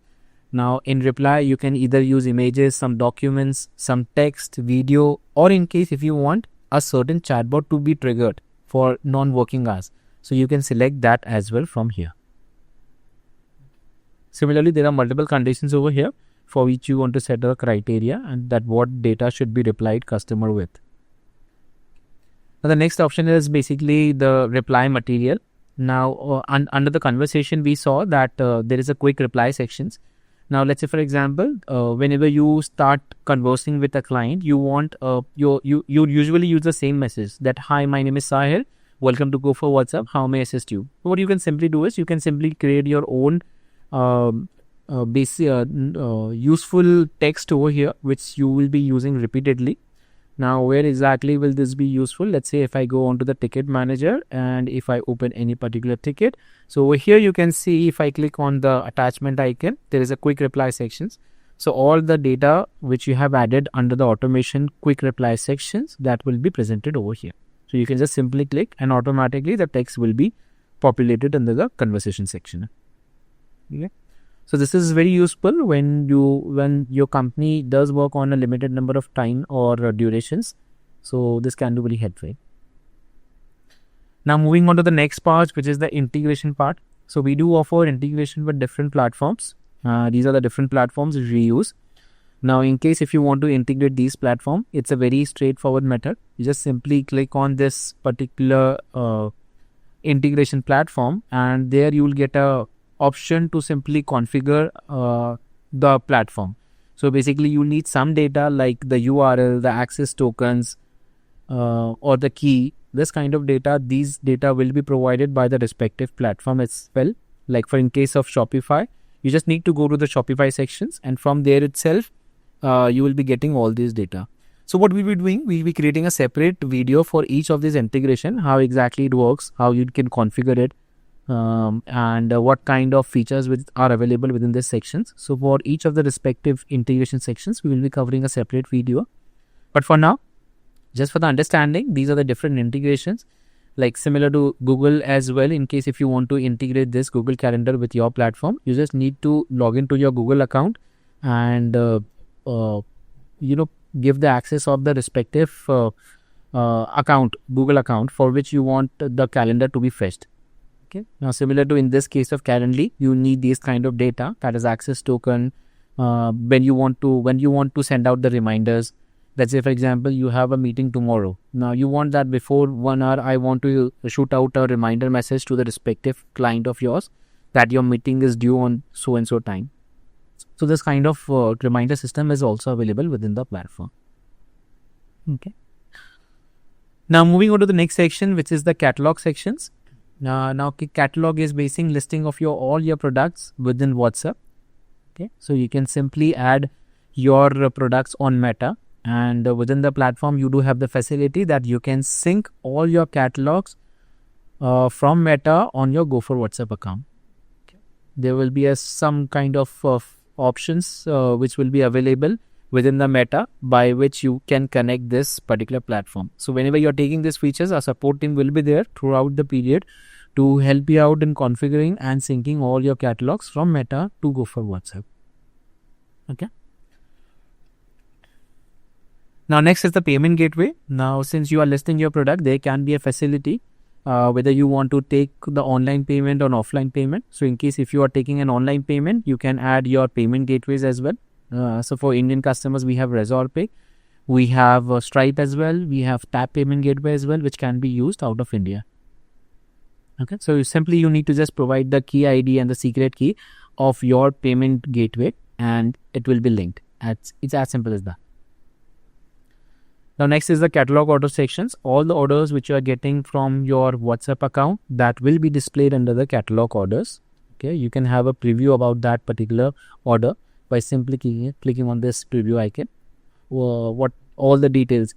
Now in reply, you can either use images, some documents, some text, video, or in case if you want a certain chatbot to be triggered for non-working hours. So you can select that as well from here. Similarly, there are multiple conditions over here for which you want to set a criteria and that what data should be replied customer with. Now the next option is basically the reply material. Now under the conversation, we saw that there is a quick reply sections. Now let's say for example, whenever you start conversing with a client, you want you usually use the same message that, "Hi, my name is Sahil. Welcome to Go4WhatsUp. How may I assist you?" What you can simply do is you can simply create your own useful text over here, which you will be using repeatedly. Now, where exactly will this be useful? Let's say if I go onto the ticket manager and if I open any particular ticket. So over here, you can see if I click on the attachment icon, there is a quick reply sections. So all the data which you have added under the automation quick reply sections, that will be presented over here. So you can just simply click and automatically the text will be populated under the conversation section. Okay. So this is very useful when your company does work on a limited number of time or durations. So this can be very helpful. Now moving on to the next part, which is the integration part. So we do offer integration with different platforms. These are the different platforms we use. Now in case if you want to integrate these platforms, it's a very straightforward method. You just simply click on this particular integration platform and there you will get a option to simply configure the platform. So basically you need some data like the URL, the access tokens, or the key. This kind of data, these data will be provided by the respective platform as well. Like for in case of Shopify, you just need to go to the Shopify sections and from there itself, you will be getting all these data. So what we'll be doing, we'll be creating a separate video for each of these integration, how exactly it works, how you can configure it, and what kind of features are available within these sections. So for each of the respective integration sections, we will be covering a separate video. But for now, just for the understanding, these are the different integrations, like similar to Google as well. In case if you want to integrate this Google Calendar with your platform, you just need to log into your Google account and give the access of the respective Google account for which you want the calendar to be fetched. Okay. Now, similar to in this case of Calendly, you need these kind of data, that is access token. When you want to send out the reminders. Let's say, for example, you have a meeting tomorrow. Now, you want that before 1 hour, I want to shoot out a reminder message to the respective client of yours that your meeting is due on so and so time. So this kind of reminder system is also available within the platform. Okay. Now, moving on to the next section, which is the catalog sections. Now catalog is basing listing of all your products within WhatsApp. Okay, so you can simply add your products on Meta, and within the platform you do have the facility that you can sync all your catalogs from Meta on your Go4WhatsUp account. Okay. There will be some kind of options which will be available within the Meta by which you can connect this particular platform. So whenever you're taking these features, our support team will be there throughout the period to help you out in configuring and syncing all your catalogs from Meta to Go4WhatsUpp. Okay. Now next is the payment gateway. Now since you are listing your product, there can be a facility whether you want to take the online payment or offline payment. So in case if you are taking an online payment, you can add your payment gateways as well. So for Indian customers, we have ResortPay, we have Stripe as well, we have Tap Payment Gateway as well, which can be used out of India. Okay, so you need to just provide the key ID and the secret key of your payment gateway, and it will be linked. It's as simple as that. Now next is the catalog order sections. All the orders which you are getting from your WhatsApp account, that will be displayed under the catalog orders. Okay, you can have a preview about that particular order by simply clicking on this preview icon. What all the details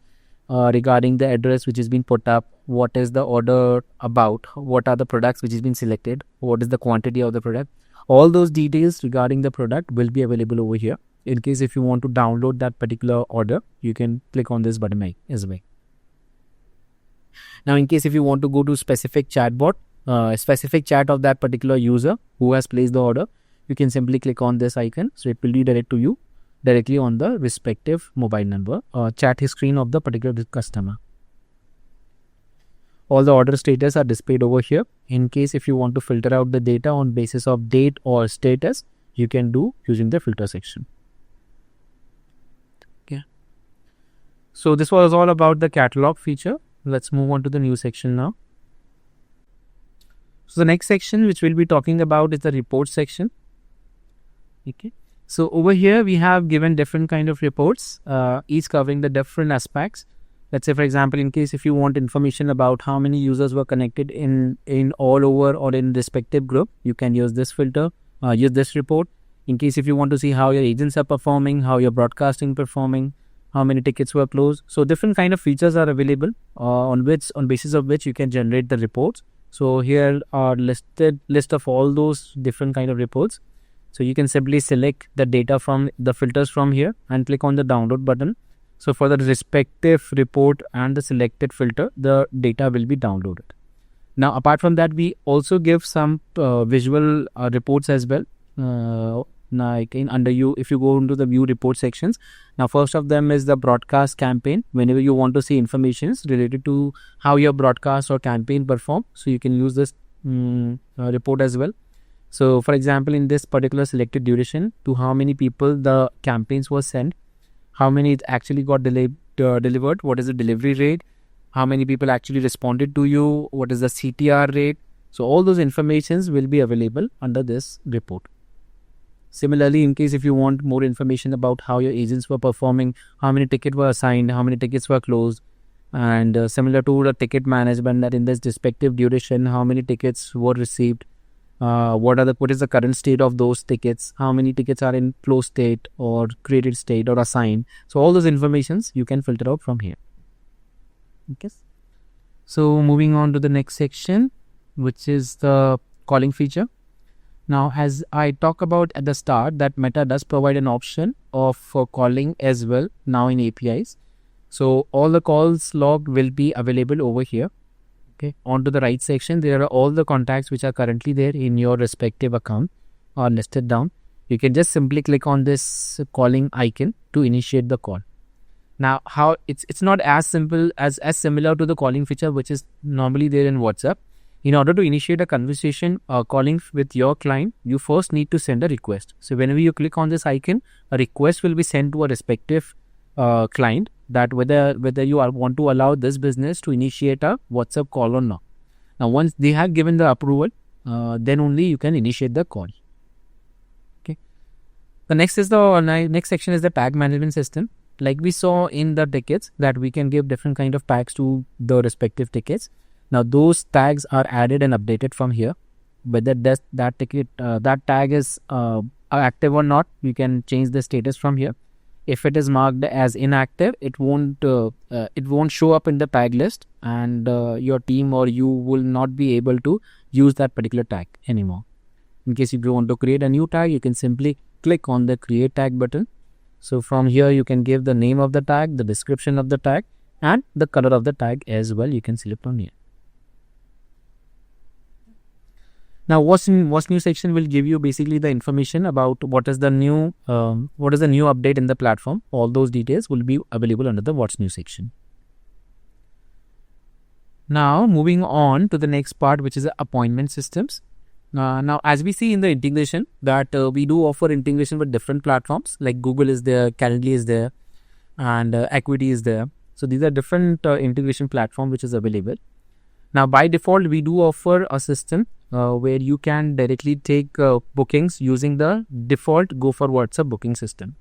regarding the address which has been put up, what is the order about, what are the products which has been selected, what is the quantity of the product, All those details regarding the product will be available over here. In case if you want to download that particular order, you can click on this button as well. Now, in case if you want to go to specific chatbot, specific chat of that particular user who has placed the order, you can simply click on this icon. So it will redirect to you directly on the respective mobile number or chat screen of the particular customer. All the order status are displayed over here. In case if you want to filter out the data on basis of date or status, you can do using the filter section. Okay. So this was all about the catalog feature. Let's move on to the new section now. So the next section which we'll be talking about is the report section. Okay. So over here we have given different kind of reports, each covering the different aspects. Let's say, for example, in case if you want information about how many users were connected in all over or in respective group, you can use this filter, use this report. In case if you want to see how your agents are performing, how your broadcasting performing, how many tickets were closed. So different kind of features are available on basis of which you can generate the reports. So here are list of all those different kind of reports. So you can simply select the data from the filters from here and click on the download button. So for the respective report and the selected filter, the data will be downloaded. Now, apart from that, we also give some visual reports as well. Like if you go into the view report sections. Now, first of them is the broadcast campaign. Whenever you want to see information related to how your broadcast or campaign perform, so you can use this report as well. So, for example, in this particular selected duration, to how many people the campaigns were sent, how many it actually got delivered, what is the delivery rate, how many people actually responded to you, what is the CTR rate. So all those informations will be available under this report. Similarly, in case if you want more information about how your agents were performing, how many tickets were assigned, how many tickets were closed, and similar to the ticket management, that in this respective duration, how many tickets were received, what is the current state of those tickets, how many tickets are in closed state or created state or assigned. So all those informations you can filter out from here. Okay. So moving on to the next section, which is the calling feature. Now, as I talk about at the start, that Meta does provide an option of calling as well now in APIs. So all the calls log will be available over here. Okay. On to the right section, there are all the contacts which are currently there in your respective account are listed down. You can just simply click on this calling icon to initiate the call. Now, how it's not as simple as similar to the calling feature which is normally there in WhatsApp. In order to initiate a conversation calling with your client, you first need to send a request. So whenever you click on this icon, a request will be sent to a respective client, that whether you want to allow this business to initiate a WhatsApp call or not. Now, once they have given the approval, then only you can initiate the call. Okay. The next section is the tag management system. Like we saw in the tickets, that we can give different kind of tags to the respective tickets. Now, those tags are added and updated from here. Whether that tag is active or not, you can change the status from here. If it is marked as inactive, it won't show up in the tag list, and your team or you will not be able to use that particular tag anymore. In case you want to create a new tag, you can simply click on the create tag button. So from here, you can give the name of the tag, the description of the tag, and the color of the tag as well. You can select on here. Now, what's new section will give you basically the information about what is the new update in the platform. All those details will be available under the what's new section. Now, moving on to the next part, which is the appointment systems. Now, as we see in the integration, that we do offer integration with different platforms, like Google is there, Calendly is there, and Equity is there. So these are different integration platform which is available. Now, by default, we do offer a system where you can directly take bookings using the default Go4WhatsUp booking system.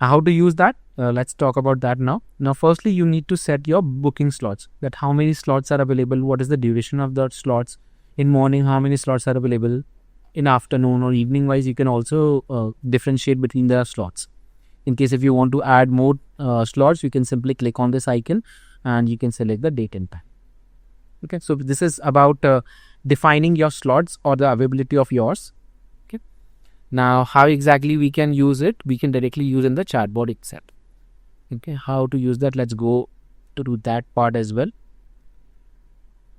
How to use that? Let's talk about that now. Now, firstly, you need to set your booking slots, that how many slots are available, what is the duration of the slots. In morning, how many slots are available. In afternoon or evening wise, you can also differentiate between the slots. In case if you want to add more slots, you can simply click on this icon and you can select the date and time. Okay, so this is about defining your slots or the availability of yours. Now, how exactly we can use it? We can directly use in the chatbot itself. Okay, how to use that? Let's go to do that part as well.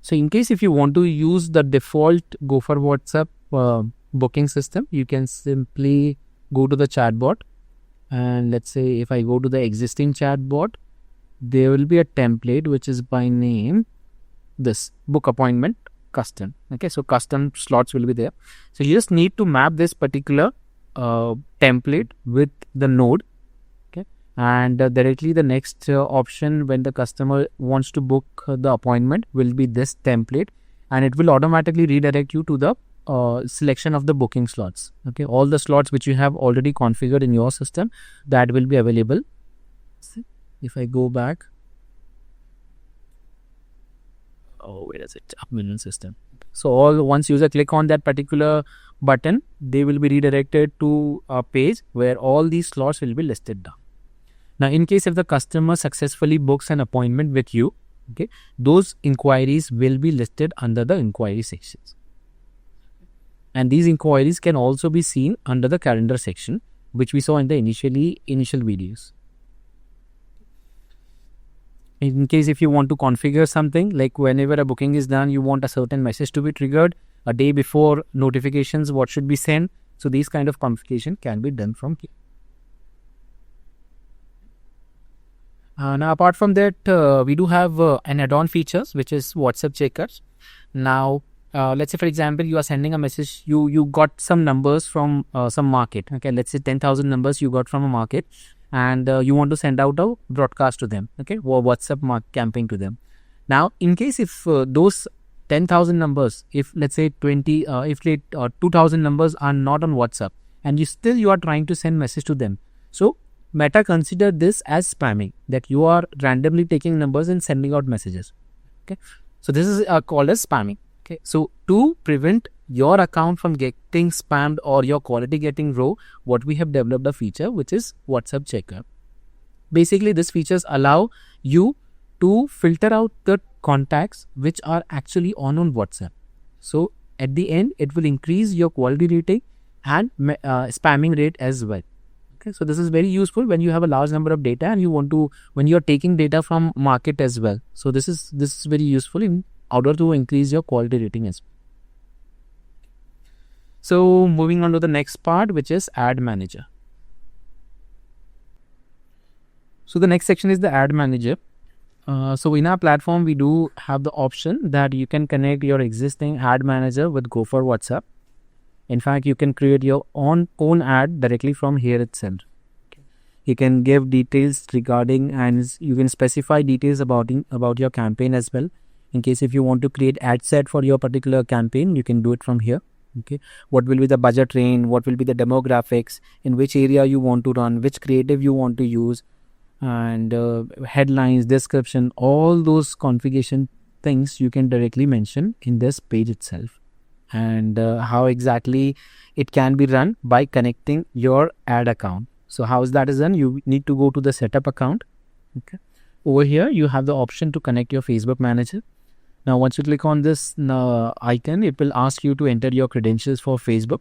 So in case if you want to use the default Go4WhatsUp booking system, you can simply go to the chatbot. And let's say if I go to the existing chatbot, there will be a template which is by name this book appointment custom. Okay, so custom slots will be there. So you just need to map this particular template with the node. Okay, and directly the next option when the customer wants to book the appointment will be this template, and it will automatically redirect you to the selection of the booking slots. Okay, all the slots which you have already configured in your system, that will be available. If I go back, where is it? Admin system. So once user click on that particular button, they will be redirected to a page where all these slots will be listed down. Now, in case if the customer successfully books an appointment with you, okay, those inquiries will be listed under the inquiry sections. And these inquiries can also be seen under the calendar section, which we saw in the initial videos. In case if you want to configure something, like whenever a booking is done, you want a certain message to be triggered a day before notifications, what should be sent. So these kind of configuration can be done from here. Now, apart from that, we do have an add-on features, which is WhatsApp checkers. Now, let's say, for example, you are sending a message, you got some numbers from some market. Okay, let's say 10,000 numbers you got from a market, and you want to send out a broadcast to them, okay, or WhatsApp campaign to them. Now, in case if those 10,000 numbers, if let's say 2,000 numbers are not on WhatsApp, and you are trying to send message to them, so Meta consider this as spamming, that you are randomly taking numbers and sending out messages. Okay, so this is called as spamming. Okay, so to prevent your account from getting spammed or your quality getting low, what we have developed a feature which is WhatsApp checker. Basically, these features allow you to filter out the contacts which are actually on WhatsApp. So at the end, it will increase your quality rating and spamming rate as well. Okay, so this is very useful when you have a large number of data and when you are taking data from market as well. So this is very useful in order to increase your quality rating as well. So moving on to the next part, which is Ad Manager. So the next section is the Ad Manager. So in our platform, we do have the option that you can connect your existing Ad Manager with Go4WhatsUp. In fact, you can create your own ad directly from here itself. Okay. You can give details regarding, and you can specify details about your campaign as well. In case if you want to create ad set for your particular campaign, you can do it from here. Okay, what will be the budget range, what will be the demographics, in which area you want to run, which creative you want to use, and headlines, description, all those configuration things you can directly mention in this page itself. And how exactly it can be run by connecting your ad account. So how is that is done? You need to go to the setup account. Okay, over here you have the option to connect your Facebook Manager. Now, once you click on this icon, it will ask you to enter your credentials for Facebook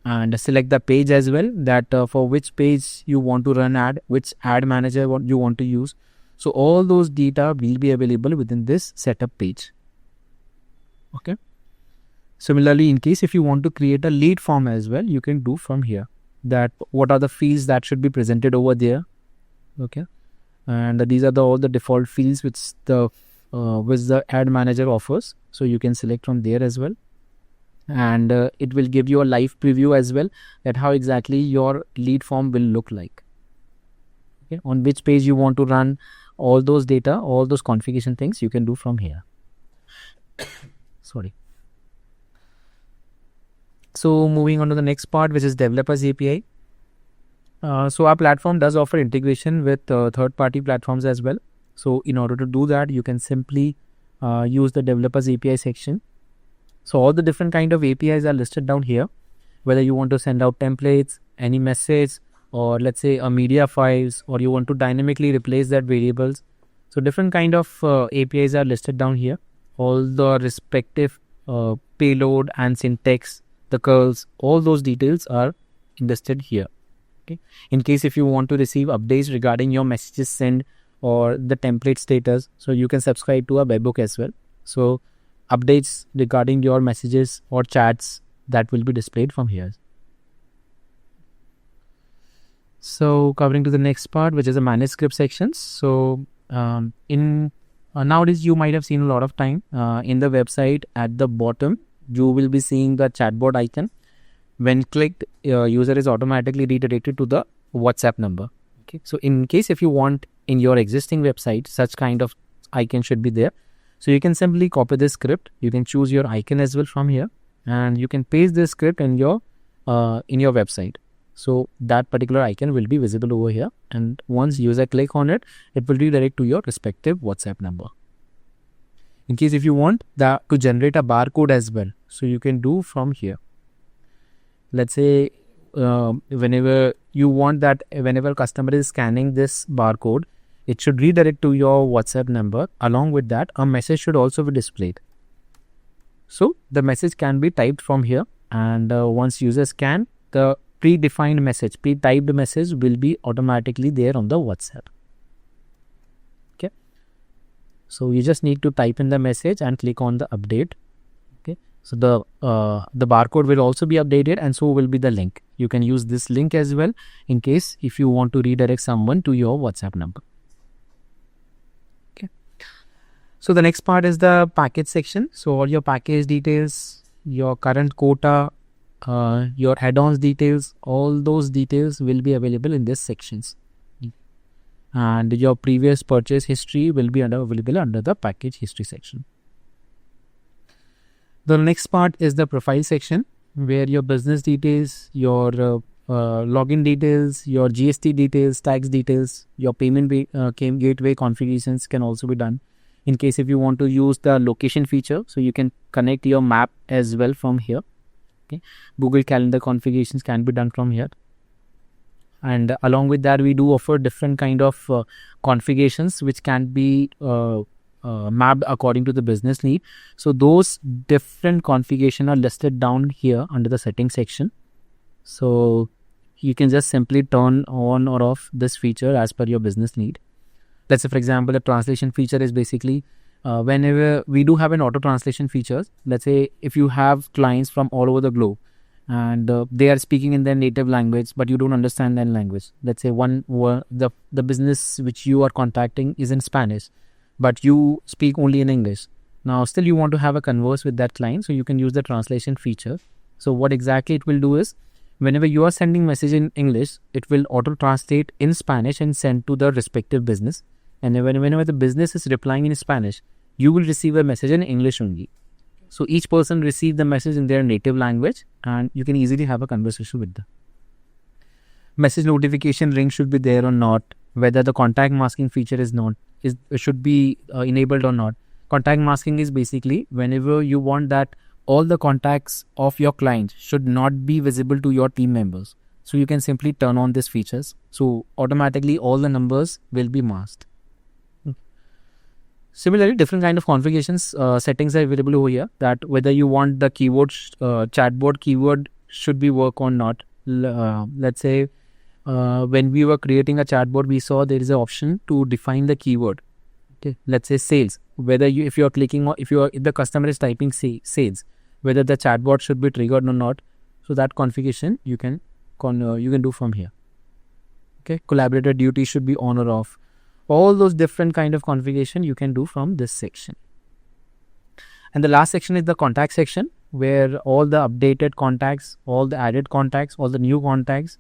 and select the page as well, that for which page you want to run ad, which ad manager you want to use. So all those data will be available within this setup page. Okay. Similarly, in case if you want to create a lead form as well, you can do from here, that what are the fields that should be presented over there. Okay. And these are all the default fields which the ad manager offers. So you can select from there as well. And it will give you a live preview as well, that how exactly your lead form will look like. Okay. On which page you want to run all those data, all those configuration things you can do from here. Sorry. So moving on to the next part, which is Developers API. So our platform does offer integration with third-party platforms as well. So in order to do that, you can simply use the Developers API section. So all the different kind of APIs are listed down here. Whether you want to send out templates, any message, or let's say a media files, or you want to dynamically replace that variables. So different kind of APIs are listed down here. All the respective payload and syntax, the curls, all those details are listed here. Okay. In case if you want to receive updates regarding your messages sent or the template status, so you can subscribe to a webbook as well. So updates regarding your messages or chats, that will be displayed from here. So covering to the next part, which is a manage script sections. So nowadays you might have seen a lot of time in the website at the bottom, you will be seeing the chatbot icon. When clicked, user is automatically redirected to the WhatsApp number. Okay. So in case if you want in your existing website, such kind of icon should be there. So you can simply copy this script. You can choose your icon as well from here, and you can paste this script in your website. So that particular icon will be visible over here. And once user click on it, it will redirect to your respective WhatsApp number. In case if you want that to generate a barcode as well, so you can do from here. Let's say whenever you want that, whenever customer is scanning this barcode, it should redirect to your WhatsApp number. Along with that, a message should also be displayed. So the message can be typed from here, and once users scan, the predefined message, pre-typed message will be automatically there on the WhatsApp. Okay. So you just need to type in the message and click on the update. Okay. So the barcode will also be updated, and so will be the link. You can use this link as well in case if you want to redirect someone to your WhatsApp number. Okay. So the next part is the package section. So all your package details, your current quota, your add-ons details, all those details will be available in these sections. And your previous purchase history will be available under the package history section. The next part is the profile section, where your business details, your login details, your GST details, tax details, your payment gateway configurations can also be done. In case if you want to use the location feature, so you can connect your map as well from here. Okay. Google Calendar configurations can be done from here. And along with that, we do offer different kind of configurations which can be mapped according to the business need. So those different configurations are listed down here under the settings section. So you can just simply turn on or off this feature as per your business need. Let's say, for example, the translation feature is basically whenever we do have an auto translation features. Let's say if you have clients from all over the globe, and they are speaking in their native language, but you don't understand their language. Let's say the business which you are contacting is in Spanish, but you speak only in English. Now still you want to have a converse with that client, so you can use the translation feature. So what exactly it will do is, whenever you are sending message in English, it will auto translate in Spanish and send to the respective business. And whenever the business is replying in Spanish, you will receive a message in English only. So each person receive the message in their native language, and you can easily have a conversation with them. Message notification ring should be there or not. Whether the contact masking feature should be enabled or not. Contact masking is basically whenever you want that all the contacts of your client should not be visible to your team members. So you can simply turn on these features. So automatically all the numbers will be masked. Similarly, different kind of configurations settings are available over here, that whether you want the keyword chatbot keyword should be work or not. Let's say when we were creating a chatbot, we saw there is an option to define the keyword. Okay, let's say sales. Whether if the customer is typing sales, whether the chatbot should be triggered or not. So that configuration you can do from here. Okay, collaborator duty should be on or off. All those different kind of configuration you can do from this section. And the last section is the contact section, where all the updated contacts, all the added contacts, all the new contacts,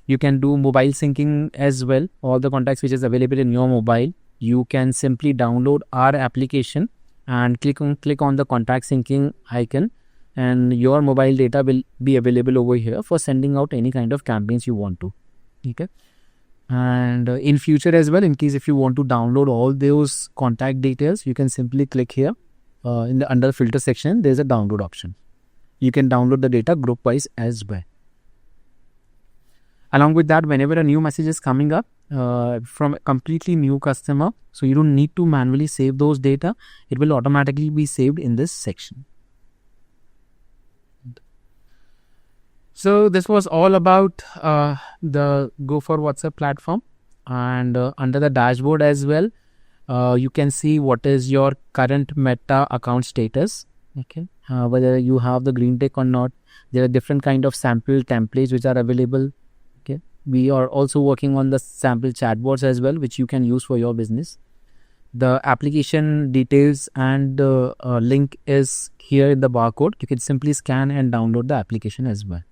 you can do mobile syncing as well. All the contacts which is available in your mobile, you can simply download our application and click on the contact syncing icon, and your mobile data will be available over here for sending out any kind of campaigns you want to. Okay. And in future as well, in case if you want to download all those contact details, you can simply click here under the filter section. There's a download option. You can download the data group wise as well. Along with that, whenever a new message is coming up from a completely new customer, so you don't need to manually save those data. It will automatically be saved in this section. So this was all about the Go4WhatsUp platform, and under the dashboard as well, you can see what is your current Meta account status. Okay, whether you have the green tick or not. There are different kind of sample templates which are available. Okay, we are also working on the sample chatbots as well, which you can use for your business. The application details and link is here in the barcode. You can simply scan and download the application as well.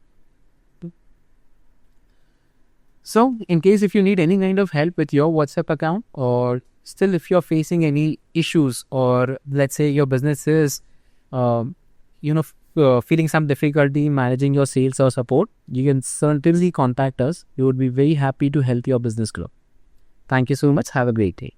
So in case if you need any kind of help with your WhatsApp account, or still if you're facing any issues, or let's say your business is, feeling some difficulty managing your sales or support, you can certainly contact us. We would be very happy to help your business grow. Thank you so much. Have a great day.